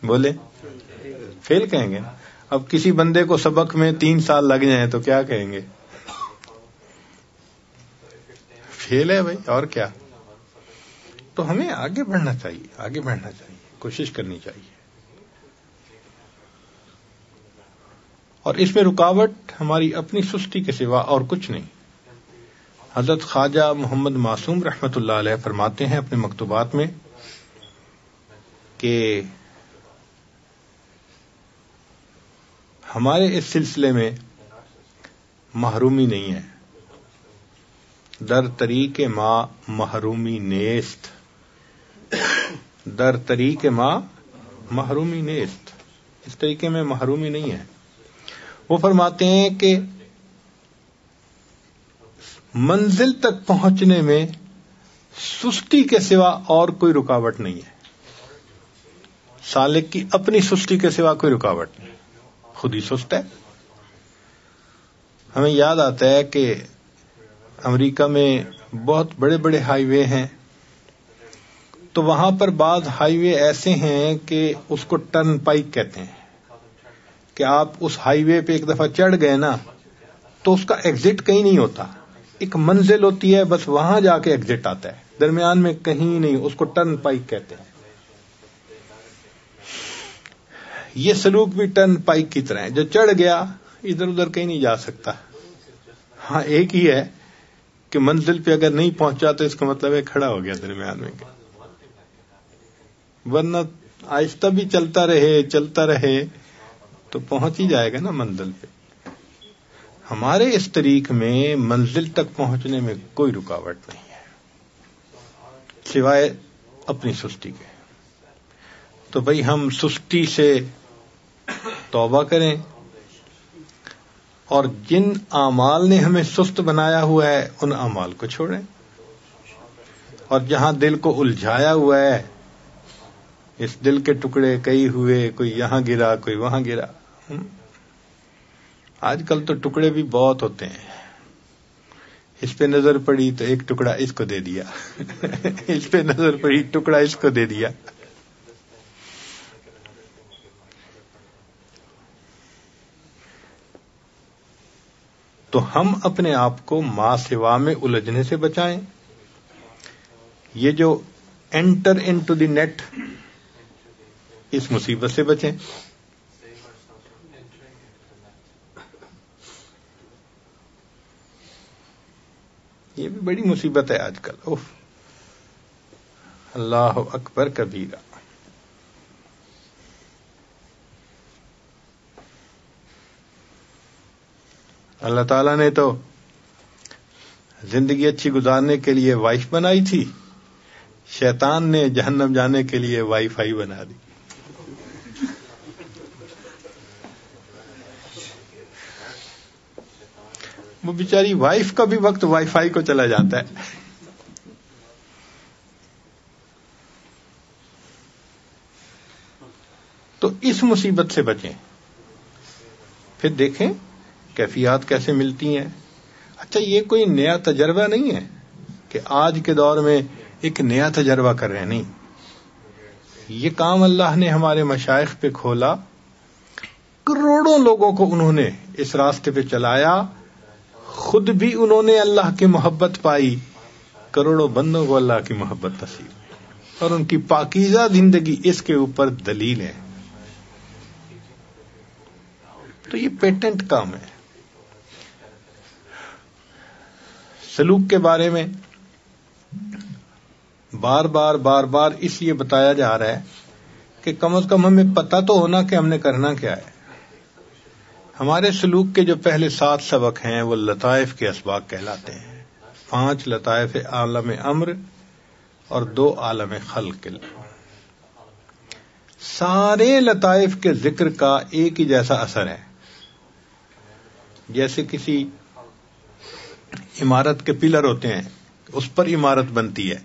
بولے، فیل کہیں گے. اب کسی بندے کو سبق میں 3 سال لگ جائیں تو کیا کہیں گے؟ فیل ہے بھائی، اور کیا. تو ہمیں آگے بڑھنا چاہیے، آگے بڑھنا چاہیے، کوشش کرنی چاہیے. اور اس میں رکاوٹ ہماری اپنی سستی کے سوا اور کچھ نہیں. حضرت خواجہ محمد معصوم رحمۃ اللہ علیہ فرماتے ہیں اپنے مکتوبات میں کہ ہمارے اس سلسلے میں محرومی نہیں ہے. در طریق ما محرومی نیست، در طریق ما محرومی نیست، اس طریقے میں محرومی نہیں ہے. وہ فرماتے ہیں کہ منزل تک پہنچنے میں سستی کے سوا اور کوئی رکاوٹ نہیں ہے. سالک کی اپنی سستی کے سوا کوئی رکاوٹ نہیں، خود ہی سست ہے. ہمیں یاد آتا ہے کہ امریکہ میں بہت بڑے بڑے ہائی وے ہیں، تو وہاں پر بعض ہائی وے ایسے ہیں کہ اس کو ٹرن پائک کہتے ہیں، کہ آپ اس ہائی وے پہ ایک دفعہ چڑھ گئے نا تو اس کا ایگزٹ کہیں نہیں ہوتا، ایک منزل ہوتی ہے، بس وہاں جا کے ایگزٹ آتا ہے، درمیان میں کہیں نہیں. اس کو ٹرن پائک کہتے ہیں. یہ سلوک بھی ٹرن پائک کی طرح ہے، جو چڑھ گیا ادھر ادھر کہیں نہیں جا سکتا. ہاں ایک ہی ہے کہ منزل پہ اگر نہیں پہنچا تو اس کا مطلب ہے کھڑا ہو گیا درمیان میں، ورنہ آہستہ بھی چلتا رہے تو پہنچ ہی جائے گا نا منزل پہ. ہمارے اس طریق میں منزل تک پہنچنے میں کوئی رکاوٹ نہیں ہے سوائے اپنی سستی کے. تو بھئی ہم سستی سے توبہ کریں اور جن اعمال نے ہمیں سست بنایا ہوا ہے ان اعمال کو چھوڑیں، اور جہاں دل کو الجھایا ہوا ہے، اس دل کے ٹکڑے کئی ہوئے، کوئی یہاں گرا کوئی وہاں گرا. آج کل تو ٹکڑے بھی بہت ہوتے ہیں، اس پہ نظر پڑی تو ایک ٹکڑا اس کو دے دیا اس پہ نظر پڑی ٹکڑا اس کو دے دیا. تو ہم اپنے آپ کو ما سوا میں الجھنے سے بچائیں. یہ جو انٹر انٹو دی نیٹ، اس مصیبت سے بچیں. یہ بھی بڑی مصیبت ہے آج کل. اوف، اللہ اکبر کبیرہ. اللہ تعالیٰ نے تو زندگی اچھی گزارنے کے لیے وائف بنائی تھی، شیطان نے جہنم جانے کے لیے وائی فائی بنا دی. وہ بیچاری وائف کا بھی وقت وائی فائی کو چلا جاتا ہے. تو اس مصیبت سے بچیں. پھر دیکھیں کیفیات کیسے ملتی ہیں. اچھا، یہ کوئی نیا تجربہ نہیں ہے کہ آج کے دور میں ایک نیا تجربہ کر رہے ہیں، نہیں. یہ کام اللہ نے ہمارے مشائخ پہ کھولا، کروڑوں لوگوں کو انہوں نے اس راستے پہ چلایا، خود بھی انہوں نے اللہ کی محبت پائی، کروڑوں بندوں کو اللہ کی محبت نصیب ہوئی، اور ان کی پاکیزہ زندگی اس کے اوپر دلیل ہے. تو یہ پیٹنٹ کام ہے. سلوک کے بارے میں بار بار اس لیے بتایا جا رہا ہے کہ کم از کم ہمیں پتہ تو ہونا کہ ہم نے کرنا کیا ہے. ہمارے سلوک کے جو پہلے 7 سبق ہیں وہ لطائف کے اسباق کہلاتے ہیں. 5 لطائف عالم امر اور 2 عالم خلق. سارے لطائف کے ذکر کا ایک ہی جیسا اثر ہے. جیسے کسی عمارت کے پلر ہوتے ہیں، اس پر عمارت بنتی ہے.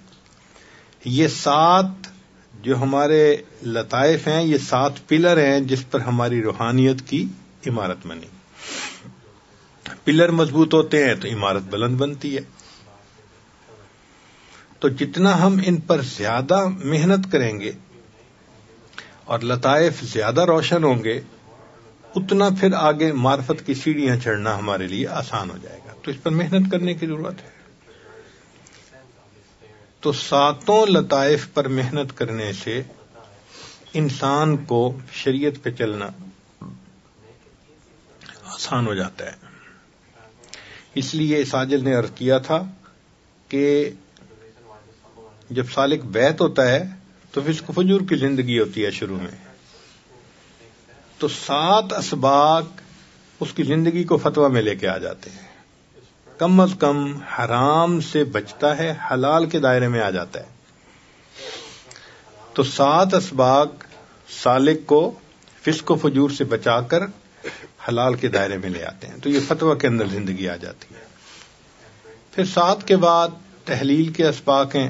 یہ 7 جو ہمارے لطائف ہیں، یہ 7 پلر ہیں جس پر ہماری روحانیت کی عمارت بنی. پلر مضبوط ہوتے ہیں تو عمارت بلند بنتی ہے. تو جتنا ہم ان پر زیادہ محنت کریں گے اور لطائف زیادہ روشن ہوں گے، اتنا پھر آگے معرفت کی سیڑھیاں چڑھنا ہمارے لیے آسان ہو جائے گا. تو اس پر محنت کرنے کی ضرورت ہے. تو 7 لطائف پر محنت کرنے سے انسان کو شریعت پہ چلنا آسان ہو جاتا ہے. اس لیے ساجد نے عرض کیا تھا کہ جب سالک بیت ہوتا ہے تو فسق و فجور کی زندگی ہوتی ہے شروع میں، تو 7 اسباق اس کی زندگی کو فتویٰ میں لے کے آ جاتے ہیں. کم از کم حرام سے بچتا ہے، حلال کے دائرے میں آ جاتا ہے. تو 7 اسباق سالک کو فسق و فجور سے بچا کر حلال کے دائرے میں لے آتے ہیں. تو یہ فتویٰ کے اندر زندگی آ جاتی ہے. پھر 7 کے بعد تحلیل کے اسباق ہیں.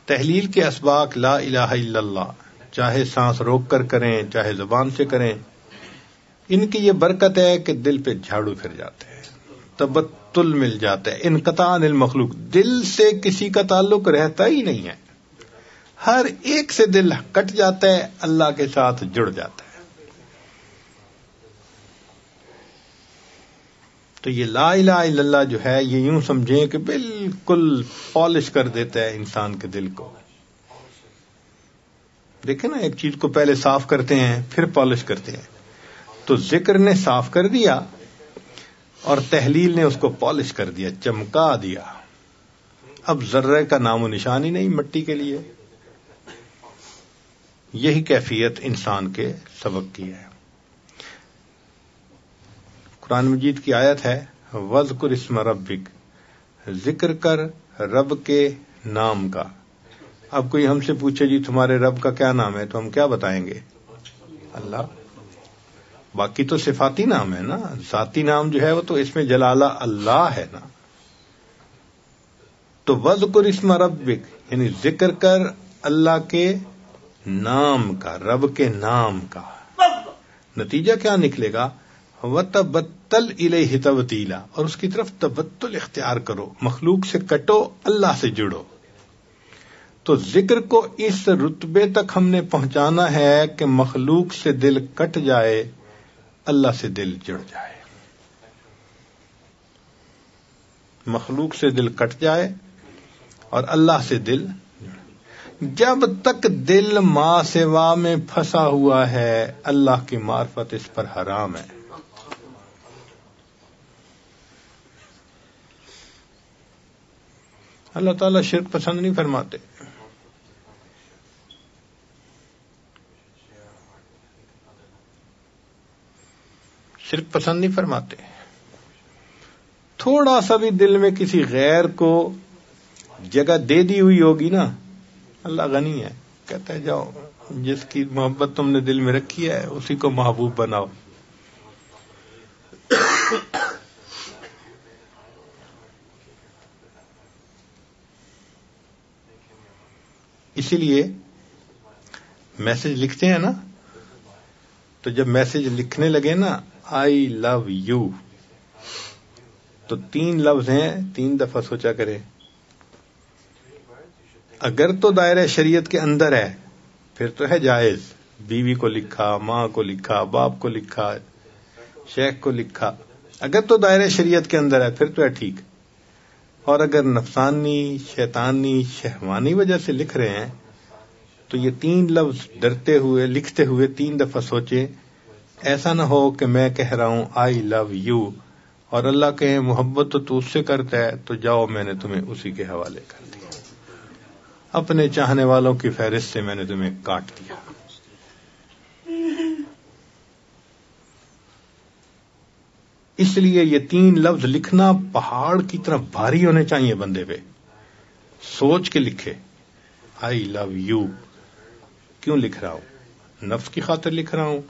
تحلیل کے اسباق لا الہ الا اللہ، چاہے سانس روک کر کریں چاہے زبان سے کریں. ان کی یہ برکت ہے کہ دل پہ جھاڑو پھر جاتے ہیں، تبتل مل جاتا ہے، انقطاع عن المخلوق. دل سے کسی کا تعلق رہتا ہی نہیں ہے، ہر ایک سے دل کٹ جاتا ہے، اللہ کے ساتھ جڑ جاتا ہے. تو یہ لا الہ الا اللہ جو ہے، یہ یوں سمجھیں کہ بالکل پالش کر دیتا ہے انسان کے دل کو. دیکھیں نا، ایک چیز کو پہلے صاف کرتے ہیں پھر پالش کرتے ہیں. تو ذکر نے صاف کر دیا اور تحلیل نے اس کو پالش کر دیا، چمکا دیا. اب ذرے کا نام و نشان ہی نہیں مٹی کے لیے. یہی کیفیت انسان کے سبق کی ہے. قرآن مجید کی آیت ہے وَاذْكُرِ اسْمَ رَبِّكَ، ذکر کر رب کے نام کا. اب کوئی ہم سے پوچھے جی تمہارے رب کا کیا نام ہے، تو ہم کیا بتائیں گے؟ اللہ. باقی تو صفاتی نام ہے نا، ذاتی نام جو ہے وہ تو اس میں جلالہ اللہ ہے نا. تو وذکر اسم ربک یعنی ذکر کر اللہ کے نام کا، رب کے نام کا. نتیجہ کیا نکلے گا؟ وَتَبَتَّلْ إِلَيْهِ تَبْتِيلًا، اور اس کی طرف تبتل اختیار کرو، مخلوق سے کٹو، اللہ سے جڑو. تو ذکر کو اس رتبے تک ہم نے پہنچانا ہے کہ مخلوق سے دل کٹ جائے، اللہ سے دل جڑ جائے. مخلوق سے دل کٹ جائے اور اللہ سے دل. جب تک دل ما سوا میں پھنسا ہوا ہے، اللہ کی معرفت اس پر حرام ہے. اللہ تعالیٰ شرک پسند نہیں فرماتے. شرک پسند نہیں فرماتے. تھوڑا سا بھی دل میں کسی غیر کو جگہ دے دی ہوئی ہوگی نا، اللہ غنی ہے، کہتا ہے جاؤ جس کی محبت تم نے دل میں رکھی ہے اسی کو محبوب بناؤ. اسی لیے میسج لکھتے ہیں نا، تو جب میسج لکھنے لگے نا آئی لو یو، تو 3 لفظ ہیں، 3 دفعہ سوچا کرے. اگر تو دائرہ شریعت کے اندر ہے پھر تو ہے جائز، بیوی کو لکھا، ماں کو لکھا، باپ کو لکھا، شیخ کو لکھا. اگر تو دائرہ شریعت کے اندر ہے پھر تو ہے ٹھیک. اور اگر نفسانی، شیطانی، شہوانی وجہ سے لکھ رہے ہیں تو یہ 3 لفظ ڈرتے ہوئے لکھتے ہوئے 3 دفعہ سوچیں. ایسا نہ ہو کہ میں کہہ رہا ہوں آئی لو یو اور اللہ کہے محبت تو اس سے کرتا ہے تو جاؤ میں نے تمہیں اسی کے حوالے کر دیا، اپنے چاہنے والوں کی فہرست سے میں نے تمہیں کاٹ دیا. اس لیے یہ 3 لفظ لکھنا پہاڑ کی طرح بھاری ہونے چاہیے بندے پہ. سوچ کے لکھے آئی لو یو. کیوں لکھ رہا ہوں؟ نفس کی خاطر لکھ رہا ہوں.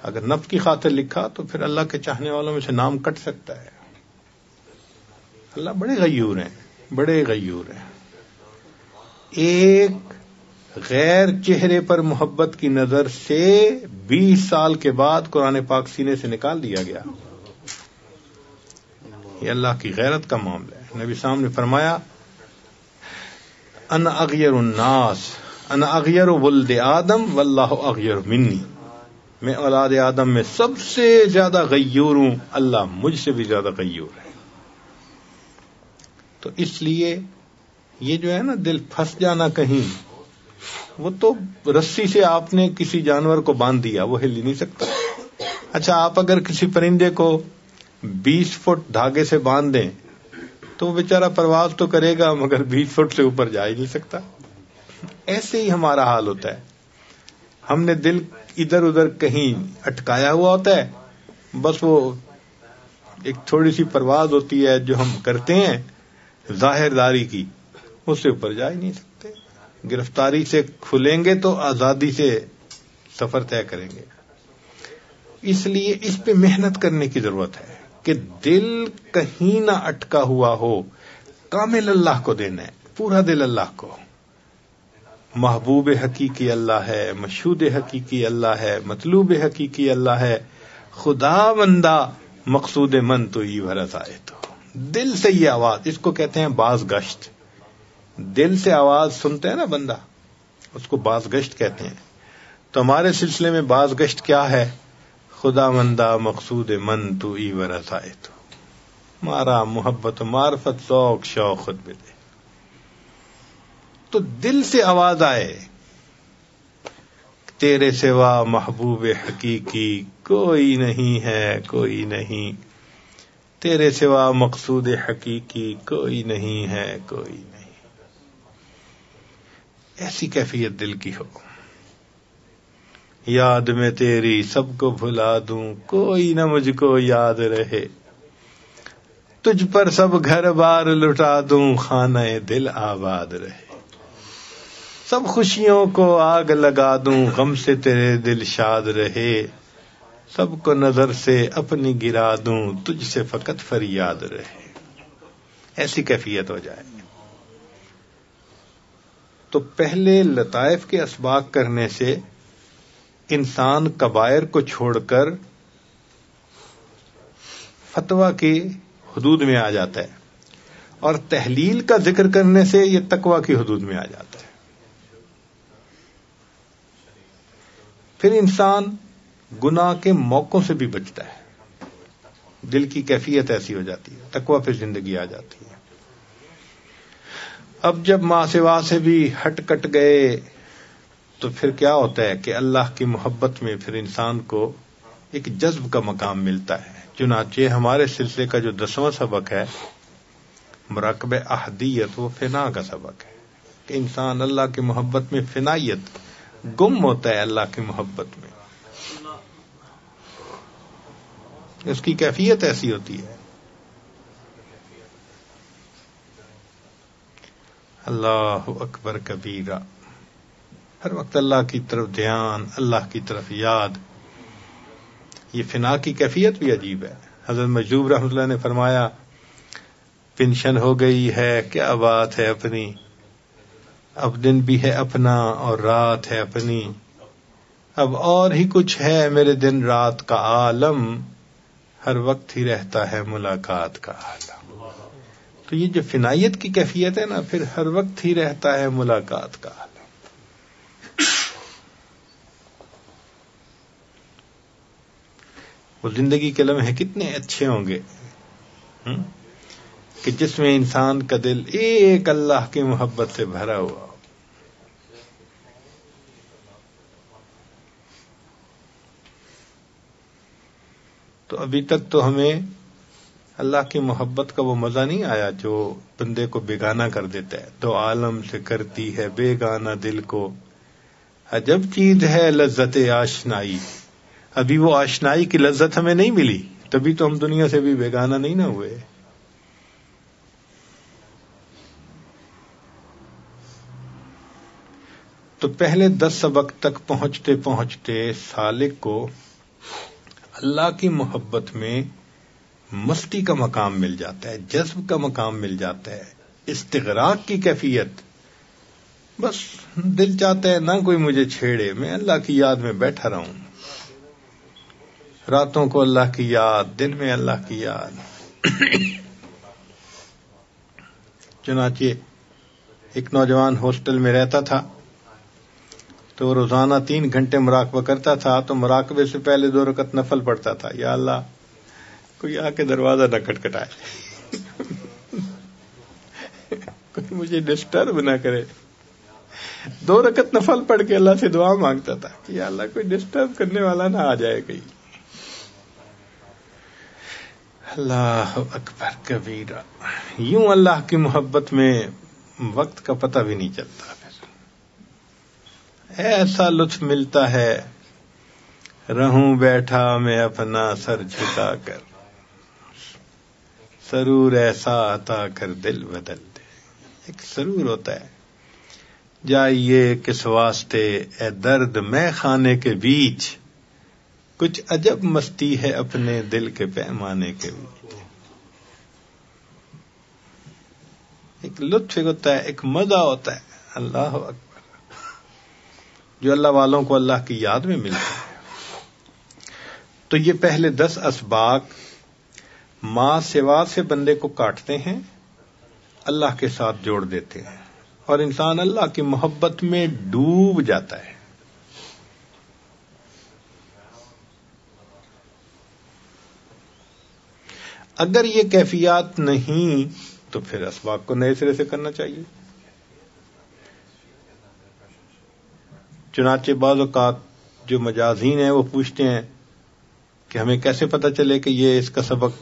اگر نفس کی خاطر لکھا تو پھر اللہ کے چاہنے والوں میں سے نام کٹ سکتا ہے. اللہ بڑے غیور ہیں، بڑے غیور ہیں. ایک غیر چہرے پر محبت کی نظر سے 20 سال کے بعد قرآن پاک سینے سے نکال دیا گیا. یہ اللہ کی غیرت کا معاملہ ہے. نبی صاحب نے فرمایا انا اغیر الناس، انا اغیر ولد آدم واللہ اغیر منی. میں اولاد آدم میں سب سے زیادہ غیور ہوں، اللہ مجھ سے بھی زیادہ غیور ہے. تو اس لیے یہ جو ہے نا دل پھنس جانا کہیں، وہ تو رسی سے آپ نے کسی جانور کو باندھ دیا، وہ ہل ہی نہیں سکتا. اچھا آپ اگر کسی پرندے کو 20 فٹ دھاگے سے باندھ دیں تو وہ بیچارہ پرواز تو کرے گا مگر 20 فٹ سے اوپر جا ہی نہیں سکتا. ایسے ہی ہمارا حال ہوتا ہے. ہم نے دل ادھر ادھر کہیں اٹکایا ہوا ہوتا ہے، بس وہ ایک تھوڑی سی پرواز ہوتی ہے جو ہم کرتے ہیں ظاہر داری کی، اس سے اوپر جا ہی نہیں سکتے. گرفتاری سے کھلیں گے تو آزادی سے سفر طے کریں گے. اس لیے اس پہ محنت کرنے کی ضرورت ہے کہ دل کہیں نہ اٹکا ہوا ہو. کامل اللہ کو دینا ہے، پورا دل اللہ کو. محبوب حقیقی اللہ ہے، مشہود حقیقی اللہ ہے، مطلوب حقیقی اللہ ہے. خدا بندہ مقصود من تو ہی بھرس آئے. تو دل سے یہ آواز، اس کو کہتے ہیں باز گشت. دل سے آواز سنتے ہیں نا بندہ، اس کو باز گشت کہتے ہیں. تو ہمارے سلسلے میں باز گشت کیا ہے؟ خدا مندہ مقصود من تو ای ورث آئے. تو مارا محبت معرفت ذوق شوق خود بھی دے. تو دل سے آواز آئے تیرے سوا محبوب حقیقی کوئی نہیں ہے، کوئی نہیں. تیرے سوا مقصود حقیقی کوئی نہیں ہے، کوئی نہیں. ایسی کیفیت دل کی ہو. یاد میں تیری سب کو بھلا دوں، کوئی نہ مجھ کو یاد رہے. تجھ پر سب گھر بار لٹا دوں، خانہ دل آباد رہے. سب خوشیوں کو آگ لگا دوں، غم سے تیرے دل شاد رہے. سب کو نظر سے اپنی گرا دوں، تجھ سے فقط فریاد رہے، ایسی کیفیت ہو جائے۔ تو پہلے لطائف کے اسباق کرنے سے انسان کبائر کو چھوڑ کر فتویٰ کی حدود میں آ جاتا ہے، اور تحلیل کا ذکر کرنے سے یہ تقویٰ کی حدود میں آ جاتا ہے۔ پھر انسان گناہ کے موقعوں سے بھی بچتا ہے، دل کی کیفیت ایسی ہو جاتی ہے، تقویٰ پہ زندگی آ جاتی ہے۔ اب جب ماں سوا سے بھی ہٹ کٹ گئے تو پھر کیا ہوتا ہے کہ اللہ کی محبت میں پھر انسان کو ایک جذب کا مقام ملتا ہے۔ چنانچہ ہمارے سلسلے کا جو 10واں سبق ہے مراقبہ احدیت، وہ فنا کا سبق ہے کہ انسان اللہ کی محبت میں فنائیت، گم ہوتا ہے اللہ کی محبت میں، اس کی کیفیت ایسی ہوتی ہے۔ اللہ اکبر کبیرہ، ہر وقت اللہ کی طرف دھیان، اللہ کی طرف یاد، یہ فنا کی کیفیت بھی عجیب ہے۔ حضرت مجذوب رحمۃ اللہ نے فرمایا پینشن ہو گئی ہے، کیا بات ہے اپنی، اب دن بھی ہے اپنا اور رات ہے اپنی، اب اور ہی کچھ ہے میرے دن رات کا عالم، ہر وقت ہی رہتا ہے ملاقات کا عالم۔ تو یہ جو فنائیت کی کیفیت ہے نا، پھر ہر وقت ہی رہتا ہے ملاقات کا عالم۔ وہ زندگی کے لمحے کتنے اچھے ہوں گے کہ جس میں انسان کا دل ایک اللہ کی محبت سے بھرا ہوا ہو۔ تو ابھی تک تو ہمیں اللہ کی محبت کا وہ مزہ نہیں آیا جو بندے کو بیگانہ کر دیتا ہے۔ دو عالم سے کرتی ہے بیگانہ دل کو، عجب چیز ہے لذت آشنائی۔ ابھی وہ آشنائی کی لذت ہمیں نہیں ملی، تبھی تو ہم دنیا سے بھی بیگانہ نہیں نہ ہوئے۔ تو پہلے 10 سبق تک پہنچتے پہنچتے سالک کو اللہ کی محبت میں مستی کا مقام مل جاتا ہے، جذب کا مقام مل جاتا ہے، استغراق کی کیفیت۔ بس دل چاہتا ہے نہ کوئی مجھے چھیڑے، میں اللہ کی یاد میں بیٹھا رہوں، راتوں کو اللہ کی یاد، دن میں اللہ کی یاد۔ چنانچہ ایک نوجوان ہاسٹل میں رہتا تھا، تو وہ روزانہ 3 گھنٹے مراقبہ کرتا تھا، تو مراقبے سے پہلے 2 رکعت نفل پڑھتا تھا، یا اللہ کوئی آ کے دروازہ نہ کھٹکھٹائے، کوئی مجھے ڈسٹرب نہ کرے۔ 2 رکعت نفل پڑھ کے اللہ سے دعا مانگتا تھا کہ یا اللہ کوئی ڈسٹرب کرنے والا نہ آ جائے کہیں۔ اللہ اکبر کبیرہ، یوں اللہ کی محبت میں وقت کا پتہ بھی نہیں چلتا، ایسا لطف ملتا ہے، رہوں بیٹھا میں اپنا سر جھکا کر، سرور ایسا عطا کر دل بدل دے۔ ایک سرور ہوتا ہے، جائیے کس واسطے اے درد میں خانے کے بیچ، کچھ عجب مستی ہے اپنے دل کے پیمانے کے بیچ۔ ایک لطف ہوتا ہے، ایک مزہ ہوتا ہے، اللہ اکبر، جو اللہ والوں کو اللہ کی یاد میں ملتا ہے۔ تو یہ پہلے 10 اسباق ماں سوا سے بندے کو کاٹتے ہیں، اللہ کے ساتھ جوڑ دیتے ہیں، اور انسان اللہ کی محبت میں ڈوب جاتا ہے۔ اگر یہ کیفیات نہیں تو پھر اسباق کو نئے سرے سے کرنا چاہیے۔ چنانچہ بعض اوقات جو مجازین ہیں وہ پوچھتے ہیں کہ ہمیں کیسے پتہ چلے کہ یہ اس کا سبق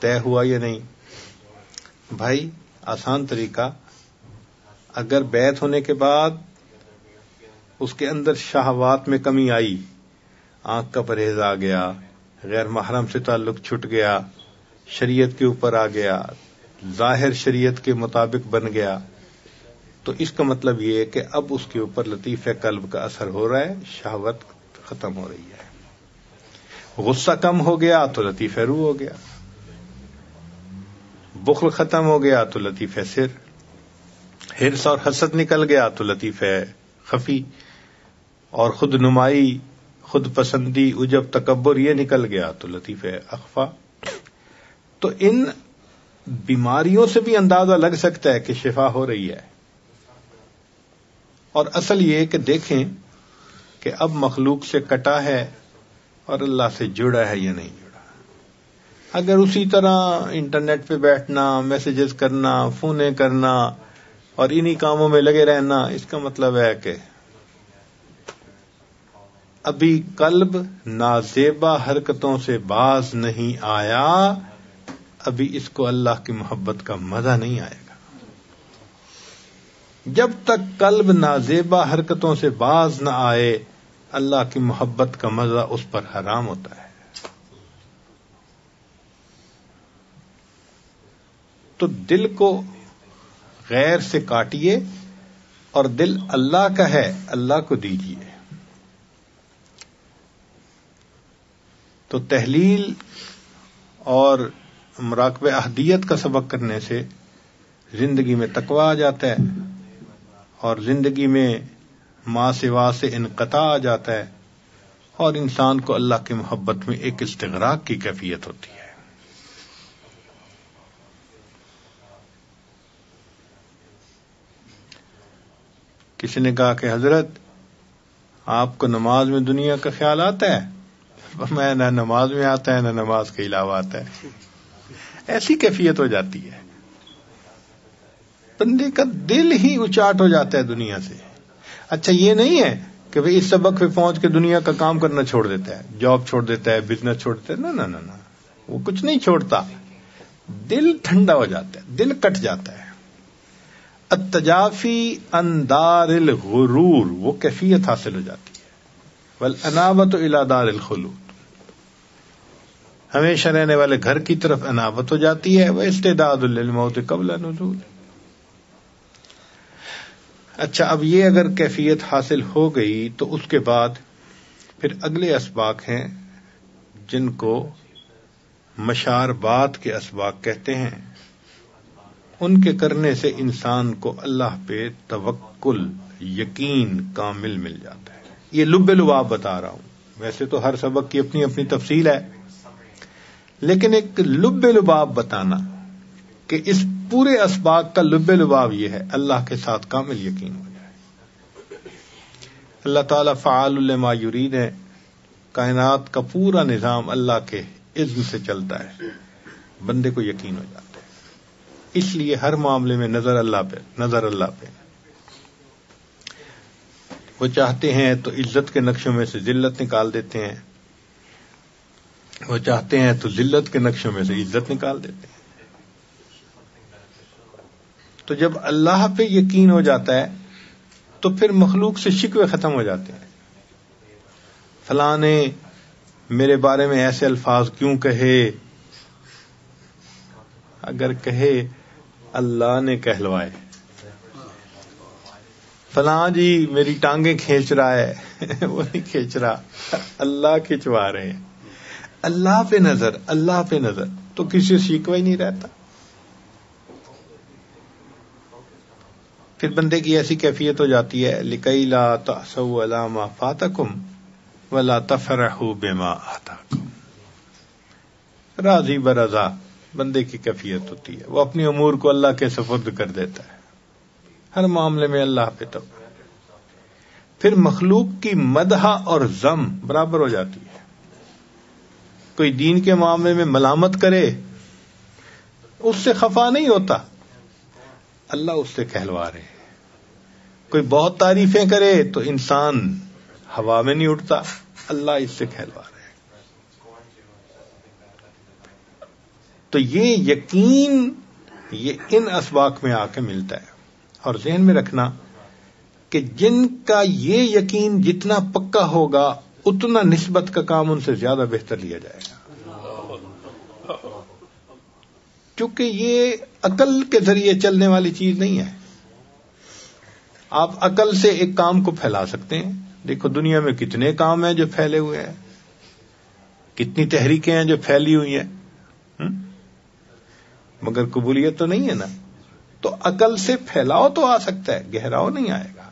طے ہوا یا نہیں؟ بھائی آسان طریقہ، اگر بیعت ہونے کے بعد اس کے اندر شہوات میں کمی آئی، آنکھ کا پرہیز آ گیا، غیر محرم سے تعلق چھٹ گیا، شریعت کے اوپر آ گیا، ظاہر شریعت کے مطابق بن گیا، تو اس کا مطلب یہ ہے کہ اب اس کے اوپر لطیفہ قلب کا اثر ہو رہا ہے، شہوت ختم ہو رہی ہے۔ غصہ کم ہو گیا تو لطیف روح ہو گیا، بخل ختم ہو گیا تو لطیف سر، حرص اور حسد نکل گیا تو لطیف خفی، اور خود نمائی، خود پسندی، عجب، تکبر یہ نکل گیا تو لطیف اخفا۔ تو ان بیماریوں سے بھی اندازہ لگ سکتا ہے کہ شفا ہو رہی ہے، اور اصل یہ کہ دیکھیں کہ اب مخلوق سے کٹا ہے اور اللہ سے جڑا ہے یا نہیں جڑا۔ اگر اسی طرح انٹرنیٹ پہ بیٹھنا، میسیجز کرنا، فونیں کرنا اور انہی کاموں میں لگے رہنا، اس کا مطلب ہے کہ ابھی قلب نازیبا حرکتوں سے باز نہیں آیا، ابھی اس کو اللہ کی محبت کا مزہ نہیں آئے گا۔ جب تک قلب نازیبا حرکتوں سے باز نہ آئے، اللہ کی محبت کا مزہ اس پر حرام ہوتا ہے۔ تو دل کو غیر سے کاٹیے، اور دل اللہ کا ہے، اللہ کو دیجیے۔ تو تحلیل اور مراقبہ احدیت کا سبق کرنے سے زندگی میں تقوی آ جاتا ہے، اور زندگی میں ما سوا سے انقطاع آ جاتا ہے، اور انسان کو اللہ کی محبت میں ایک استغراق کی کیفیت ہوتی ہے۔ کسی نے کہا کہ حضرت آپ کو نماز میں دنیا کا خیال آتا ہے؟ میں نہ نماز میں آتا ہے نہ نماز کے علاوہ آتا ہے۔ ایسی کیفیت ہو جاتی ہے، بندے کا دل ہی اچاٹ ہو جاتا ہے دنیا سے۔ اچھا یہ نہیں ہے کہ بھئی اس سبق پہ پہنچ کے دنیا کا کام کرنا چھوڑ دیتا ہے، جاب چھوڑ دیتا ہے، بزنس چھوڑ دیتا ہے، نہ، وہ کچھ نہیں چھوڑتا، دل ٹھنڈا ہو جاتا ہے، دل کٹ جاتا ہے۔ التجافی عن دار الغرور، وہ کیفیت حاصل ہو جاتی ہے۔ والانابۃ الی دار الخلود، ہمیشہ رہنے والے گھر کی طرف انابت ہو جاتی ہے۔ واستعداد للموت قبل نزول۔ اچھا، اب یہ اگر کیفیت حاصل ہو گئی تو اس کے بعد پھر اگلے اسباق ہیں جن کو مشاربات کے اسباق کہتے ہیں۔ ان کے کرنے سے انسان کو اللہ پہ توکل، یقین کامل مل جاتا ہے۔ یہ لب لباب بتا رہا ہوں، ویسے تو ہر سبق کی اپنی اپنی تفصیل ہے، لیکن ایک لب لباب بتانا کہ اس پورے اسباق کا لب لباب یہ ہے، اللہ کے ساتھ کامل یقین ہو جائے۔ اللہ تعالیٰ فعال لما یرید ہے، کائنات کا پورا نظام اللہ کے اذن سے چلتا ہے، بندے کو یقین ہو جاتا ہے۔ اس لیے ہر معاملے میں نظر اللہ پہ۔ وہ چاہتے ہیں تو عزت کے نقشوں میں سے ذلت نکال دیتے ہیں، وہ چاہتے ہیں تو ذلت کے نقشوں میں سے عزت نکال دیتے ہیں۔ تو جب اللہ پہ یقین ہو جاتا ہے تو پھر مخلوق سے شکوے ختم ہو جاتے ہیں۔ فلاں نے میرے بارے میں ایسے الفاظ کیوں کہے؟ اگر کہے اللہ نے کہلوائے، فلاں جی میری ٹانگیں کھینچ رہا ہے، وہ نہیں کھینچ رہا، اللہ کھینچوا رہے ہیں۔ اللہ پہ نظر تو کسی سے شکوہ ہی نہیں رہتا۔ پھر بندے کی ایسی کیفیت ہو جاتی ہے، لِكَيْ لَا تَأْسَوْا عَلَىٰ مَا فَاتَكُمْ وَلَا تَفْرَحُوا بِمَا آتَاكُمْ۔ راضی برضا بندے کی کیفیت ہوتی ہے، وہ اپنی امور کو اللہ کے سپرد کر دیتا ہے، ہر معاملے میں اللہ پہ تو۔ پھر مخلوق کی مدح اور ذم برابر ہو جاتی ہے۔ کوئی دین کے معاملے میں ملامت کرے، اس سے خفا نہیں ہوتا، اللہ اس سے کہلوا رہے ہیں۔ کوئی بہت تعریفیں کرے تو انسان ہوا میں نہیں اٹھتا، اللہ اس سے کہلوا رہے ہیں۔ تو یہ یقین یہ ان اسباق میں آ کے ملتا ہے، اور ذہن میں رکھنا کہ جن کا یہ یقین جتنا پکا ہوگا اتنا نسبت کا کام ان سے زیادہ بہتر لیا جائے گا، کیونکہ یہ عقل کے ذریعے چلنے والی چیز نہیں ہے۔ آپ عقل سے ایک کام کو پھیلا سکتے ہیں، دیکھو دنیا میں کتنے کام ہیں جو پھیلے ہوئے ہیں، کتنی تحریکیں ہیں جو پھیلی ہوئی ہیں، مگر قبولیت تو نہیں ہے نا. تو عقل سے پھیلاؤ تو آ سکتا ہے، گہراؤ نہیں آئے گا.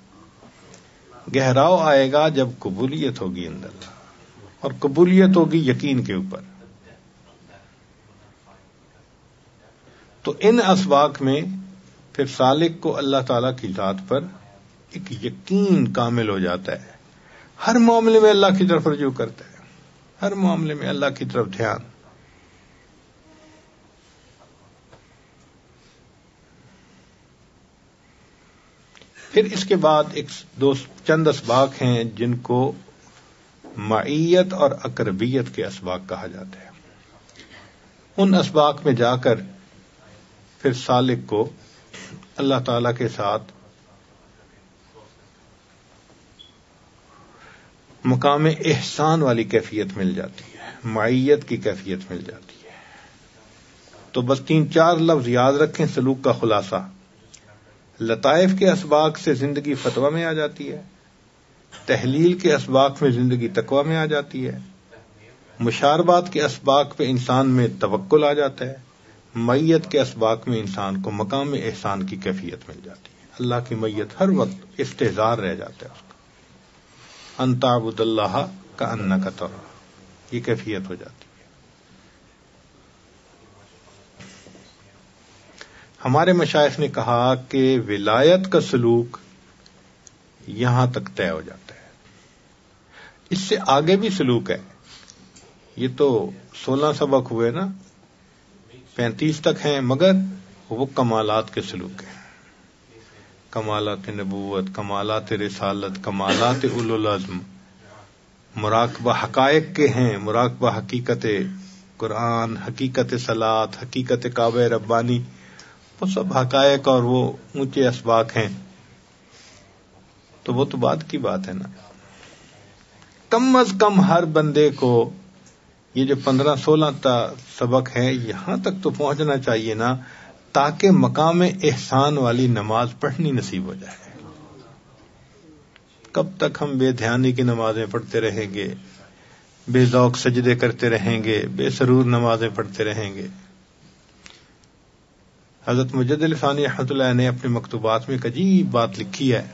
گہراؤ آئے گا جب قبولیت ہوگی اندر، اور قبولیت ہوگی یقین کے اوپر. تو ان اسباق میں پھر سالک کو اللہ تعالی کی ذات پر ایک یقین کامل ہو جاتا ہے. ہر معاملے میں اللہ کی طرف رجوع کرتا ہے، ہر معاملے میں اللہ کی طرف دھیان. پھر اس کے بعد چند اسباق ہیں جن کو معیت اور اقربیت کے اسباق کہا جاتا ہے. ان اسباق میں جا کر پھر سالک کو اللہ تعالی کے ساتھ مقام احسان والی کیفیت مل جاتی ہے، معیت کی کیفیت مل جاتی ہے. تو بس 3-4 لفظ یاد رکھیں سلوک کا خلاصہ. لطائف کے اسباق سے زندگی فتویٰ میں آ جاتی ہے، تحلیل کے اسباق میں زندگی تقویٰ میں آ جاتی ہے، مشاربات کے اسباق پہ انسان میں توکل آ جاتا ہے، معیت کے اسباق میں انسان کو مقام احسان کی کیفیت مل جاتی ہے. اللہ کی معیت ہر وقت استحضار رہ جاتا ہے اس کا. ان تعبد اللہ کأنک تراہ، یہ کیفیت ہو جاتی ہے. ہمارے مشائخ نے کہا کہ ولایت کا سلوک یہاں تک طے ہو جاتا ہے، اس سے آگے بھی سلوک ہے. یہ تو 16 سبق ہوئے نا، 35 تک ہیں، مگر وہ کمالات کے سلوک ہیں. کمالات نبوت، کمالات رسالت، کمالات اولو العزم، مراقبہ حقائق کے ہیں، مراقبہ حقیقت قرآن، حقیقت صلاۃ، حقیقت کعبہ ربانی، وہ سب حقائق اور وہ اونچے اسباق ہیں. تو وہ تو بعد کی بات ہے نا. کم از کم ہر بندے کو یہ جو 15-16 سبق ہے یہاں تک تو پہنچنا چاہیے نا، تاکہ مقام احسان والی نماز پڑھنی نصیب ہو جائے. کب تک ہم بے دھیانی کی نمازیں پڑھتے رہیں گے، بے ذوق سجدے کرتے رہیں گے، بے سرور نمازیں پڑھتے رہیں گے. حضرت مجد الفانی رحمۃ اللہ نے اپنے مکتوبات میں ایک عجیب بات لکھی ہے.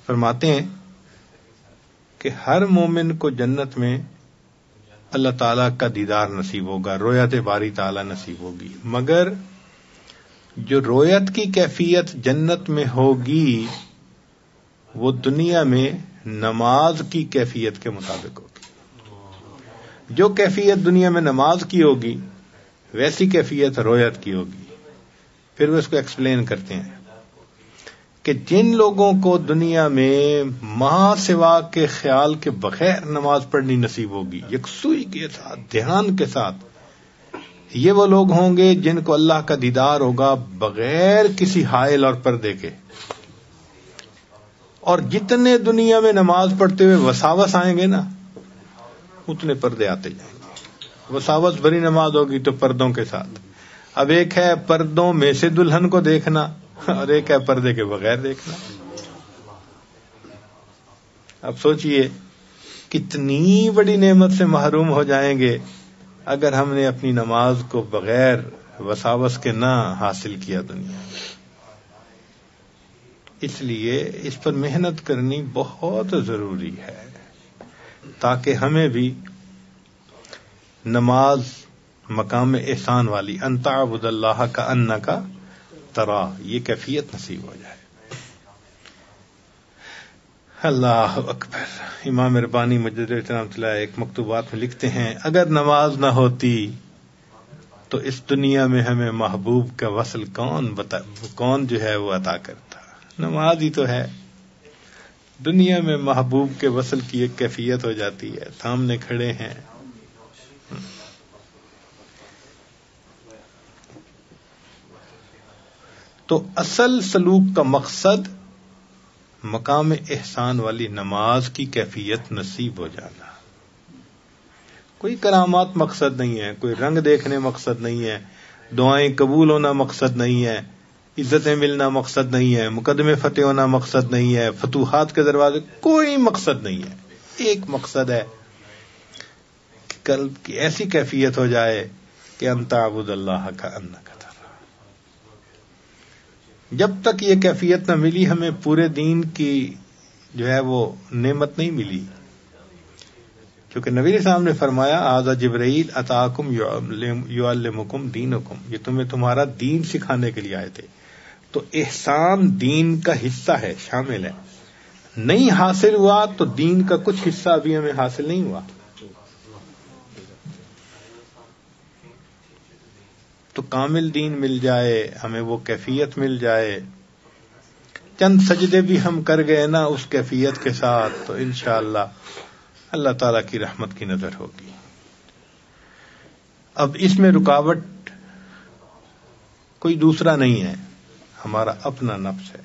فرماتے ہیں کہ ہر مومن کو جنت میں اللہ تعالیٰ کا دیدار نصیب ہوگا، رویت باری تعالیٰ نصیب ہوگی، مگر جو رویت کی کیفیت جنت میں ہوگی وہ دنیا میں نماز کی کیفیت کے مطابق ہوگی. جو کیفیت دنیا میں نماز کی ہوگی ویسی کیفیت رویت کی ہوگی. پھر وہ اس کو ایکسپلین کرتے ہیں کہ جن لوگوں کو دنیا میں ماں سوا کے خیال کے بغیر نماز پڑھنی نصیب ہوگی، یکسوئی کے ساتھ، دھیان کے ساتھ، یہ وہ لوگ ہوں گے جن کو اللہ کا دیدار ہوگا بغیر کسی حائل اور پردے کے. اور جتنے دنیا میں نماز پڑھتے ہوئے وساوس آئیں گے نا، اتنے پردے آتے جائیں گے. وساوس بھری نماز ہوگی تو پردوں کے ساتھ. اب ایک ہے پردوں میں سے دلہن کو دیکھنا اور ایک ہے پردے کے بغیر دیکھنا. اب سوچئے کتنی بڑی نعمت سے محروم ہو جائیں گے اگر ہم نے اپنی نماز کو بغیر وساوس کے نہ حاصل کیا دنیا. اس لیے اس پر محنت کرنی بہت ضروری ہے تاکہ ہمیں بھی نماز مقام احسان والی ان تعبد اللہ کأنک تراہ یہ کیفیت نصیب ہو جائے. اللہ اکبر. امام ربانی مجدد رحمۃ اللہ ایک مکتوبات میں لکھتے ہیں اگر نماز نہ ہوتی تو اس دنیا میں ہمیں محبوب کا وصل کون جو ہے وہ عطا کرتا. نماز ہی تو ہے. دنیا میں محبوب کے وصل کی ایک کیفیت ہو جاتی ہے، سامنے کھڑے ہیں. تو اصل سلوک کا مقصد مقام احسان والی نماز کی کیفیت نصیب ہو جانا. کوئی کرامات مقصد نہیں ہے، کوئی رنگ دیکھنے مقصد نہیں ہے، دعائیں قبول ہونا مقصد نہیں ہے، عزتیں ملنا مقصد نہیں ہے، مقدمے فتح ہونا مقصد نہیں ہے، فتوحات کے دروازے، کوئی مقصد نہیں ہے. ایک مقصد ہے کہ قلب کی ایسی کیفیت ہو جائے کہ ان تعبد اللہ کأنک تراہ. جب تک یہ کیفیت نہ ملی ہمیں پورے دین کی جو ہے وہ نعمت نہیں ملی. کیونکہ نبی علیہ السلام نے فرمایا ھذا جبرائیل اتاکم یعلمکم دینکم، یہ تمہیں تمہارا دین سکھانے کے لیے آئے تھے. تو احسان دین کا حصہ ہے، شامل ہے. نہیں حاصل ہوا تو دین کا کچھ حصہ بھی ہمیں حاصل نہیں ہوا. تو کامل دین مل جائے، ہمیں وہ کیفیت مل جائے، چند سجدے بھی ہم کر گئے نا اس کیفیت کے ساتھ، تو انشاءاللہ اللہ تعالیٰ کی رحمت کی نظر ہوگی. اب اس میں رکاوٹ کوئی دوسرا نہیں ہے، ہمارا اپنا نفس ہے،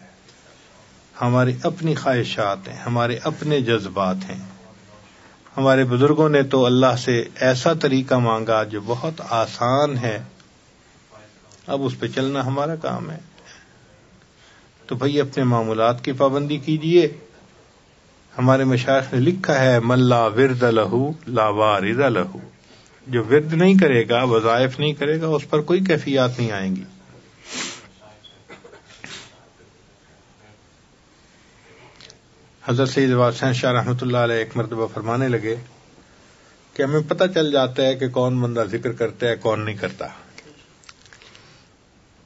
ہماری اپنی خواہشات ہیں، ہمارے اپنے جذبات ہیں. ہمارے بزرگوں نے تو اللہ سے ایسا طریقہ مانگا جو بہت آسان ہے، اب اس پہ چلنا ہمارا کام ہے. تو بھئی اپنے معمولات کی پابندی کیجئے. ہمارے مشائخ نے لکھا ہے من لا ورد لہ لا وارد لہ، جو ورد نہیں کرے گا، وظائف نہیں کرے گا، اس پر کوئی کیفیات نہیں آئیں گی. حضرت سید واسع شاہ رحمۃ اللہ علیہ ایک مرتبہ فرمانے لگے کہ ہمیں پتہ چل جاتا ہے کہ کون بندہ ذکر کرتا ہے کون نہیں کرتا.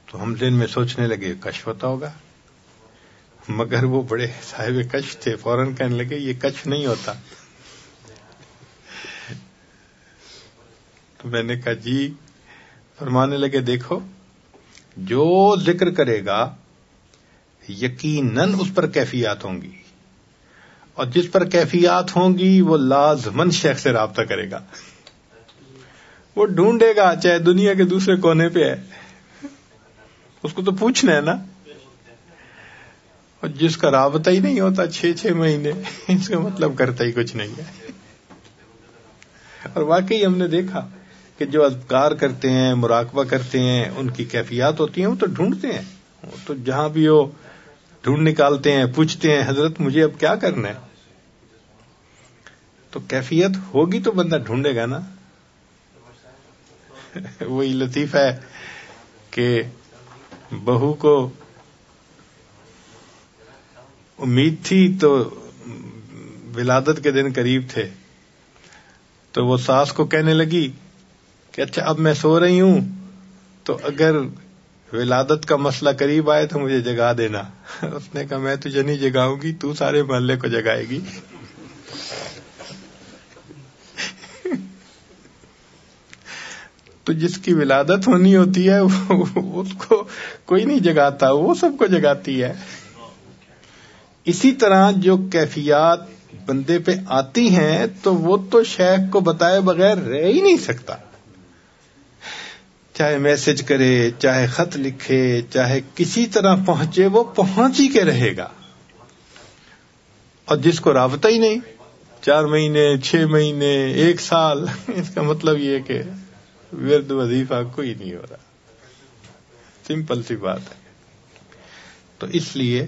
تو ہم ذہن میں سوچنے لگے کشف ہوتا ہوگا، مگر وہ بڑے صاحب کشف تھے، فوراً کہنے لگے یہ کشف نہیں ہوتا. تو میں نے کہا جی. فرمانے لگے دیکھو جو ذکر کرے گا یقیناً اس پر کیفیات ہوں گی، اور جس پر کیفیات ہوں گی وہ لازماً شیخ سے رابطہ کرے گا. وہ ڈھونڈے گا چاہے دنیا کے دوسرے کونے پہ ہے، اس کو تو پوچھنا ہے نا. اور جس کا رابطہ ہی نہیں ہوتا 6 مہینے، اس کا مطلب کرتا ہی کچھ نہیں ہے. اور واقعی ہم نے دیکھا کہ جو اذکار کرتے ہیں، مراقبہ کرتے ہیں، ان کی کیفیات ہوتی ہیں، وہ تو ڈھونڈتے ہیں، وہ تو جہاں بھی ہو ڈھونڈ نکالتے ہیں، پوچھتے ہیں حضرت مجھے اب کیا کرنا ہے. تو کیفیت ہوگی تو بندہ ڈھونڈے گا نا. وہی لطیفہ ہے کہ بہو کو امید تھی تو ولادت کے دن قریب تھے، تو وہ ساس کو کہنے لگی کہ اچھا اب میں سو رہی ہوں تو اگر ولادت کا مسئلہ قریب آئے تو مجھے جگا دینا. اس نے کہا میں تجھے نہیں جگاؤں گی، تو سارے محلے کو جگائے گی. تو جس کی ولادت ہونی ہوتی ہے اس کو کوئی نہیں جگاتا، وہ سب کو جگاتی ہے. اسی طرح جو کیفیات بندے پہ آتی ہیں تو وہ تو شیخ کو بتائے بغیر رہ ہی نہیں سکتا. چاہے میسج کرے، چاہے خط لکھے، چاہے کسی طرح پہنچے، وہ پہنچ ہی کے رہے گا. اور جس کو رابطہ ہی نہیں 4 مہینے، 6 مہینے، 1 سال، اس کا مطلب یہ کہ ورد وظیفہ کوئی نہیں ہو رہا. سمپل سی بات ہے. تو اس لیے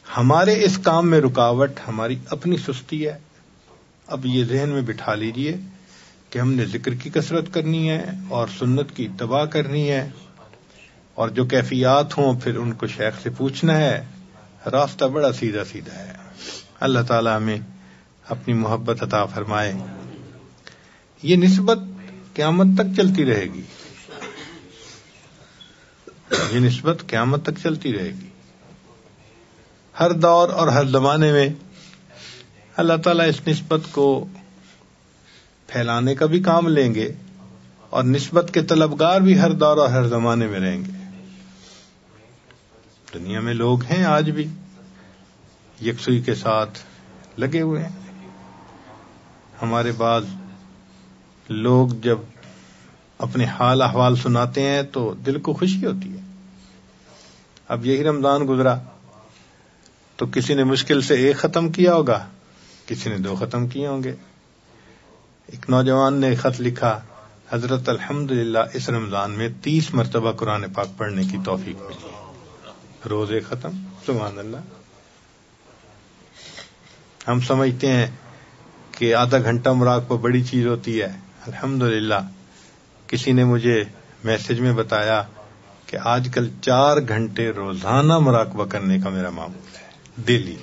ہمارے اس کام میں رکاوٹ ہماری اپنی سستی ہے. اب یہ ذہن میں بٹھا لیجئے کہ ہم نے ذکر کی کثرت کرنی ہے اور سنت کی اتباع کرنی ہے، اور جو کیفیات ہوں پھر ان کو شیخ سے پوچھنا ہے. راستہ بڑا سیدھا سیدھا ہے. اللہ تعالی ہمیں اپنی محبت عطا فرمائے. یہ نسبت قیامت تک چلتی رہے گی، یہ نسبت قیامت تک چلتی رہے گی. ہر دور اور ہر زمانے میں اللہ تعالیٰ اس نسبت کو پھیلانے کا بھی کام لیں گے، اور نسبت کے طلبگار بھی ہر دور اور ہر زمانے میں رہیں گے. دنیا میں لوگ ہیں آج بھی یکسوئی کے ساتھ لگے ہوئے ہیں. ہمارے بعض لوگ جب اپنے حال احوال سناتے ہیں تو دل کو خوشی ہوتی ہے. اب یہی رمضان گزرا تو کسی نے مشکل سے 1 ختم کیا ہوگا، کسی نے 2 ختم کیے ہوں گے. ایک نوجوان نے خط لکھا حضرت الحمدللہ اس رمضان میں 30 مرتبہ قرآن پاک پڑھنے کی توفیق ملی، روزے ختم. سبحان اللہ. ہم سمجھتے ہیں کہ آدھا گھنٹہ مراقبہ بڑی چیز ہوتی ہے. الحمدللہ کسی نے مجھے میسج میں بتایا کہ آج کل 4 گھنٹے روزانہ مراقبہ کرنے کا میرا معمول ہے ڈیلی.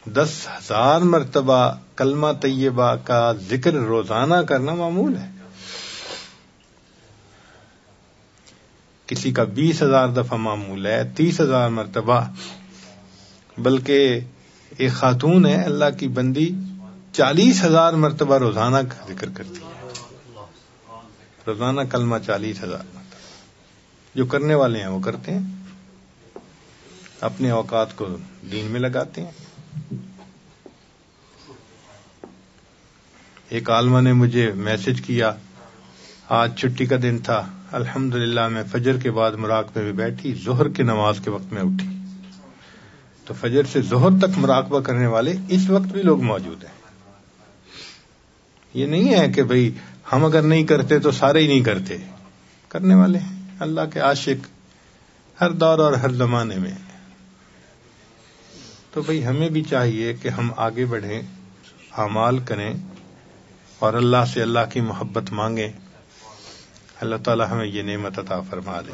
دس 10,000 مرتبہ کلمہ طیبہ کا ذکر روزانہ کرنا معمول ہے. کسی کا 20,000 دفعہ معمول ہے، 30,000 مرتبہ. بلکہ ایک خاتون ہے اللہ کی بندی 40,000 مرتبہ روزانہ کا ذکر کرتی ہے. روزانہ کلمہ 40,000 مرتبہ. جو کرنے والے ہیں وہ کرتے ہیں، اپنے اوقات کو دین میں لگاتے ہیں. ایک عالمہ نے مجھے میسج کیا، آج چھٹی کا دن تھا، الحمدللہ میں فجر کے بعد مراقبے میں بیٹھی، ظہر کی نماز کے وقت میں اٹھی تو فجر سے ظہر تک مراقبہ کرنے والے اس وقت بھی لوگ موجود ہیں. یہ نہیں ہے کہ بھئی ہم اگر نہیں کرتے تو سارے ہی نہیں کرتے، کرنے والے ہیں. اللہ کے عاشق ہر دور اور ہر زمانے میں. تو بھئی ہمیں بھی چاہیے کہ ہم آگے بڑھیں، اعمال کریں اور اللہ سے اللہ کی محبت مانگیں. اللہ تعالی ہمیں یہ نعمت عطا فرما دے.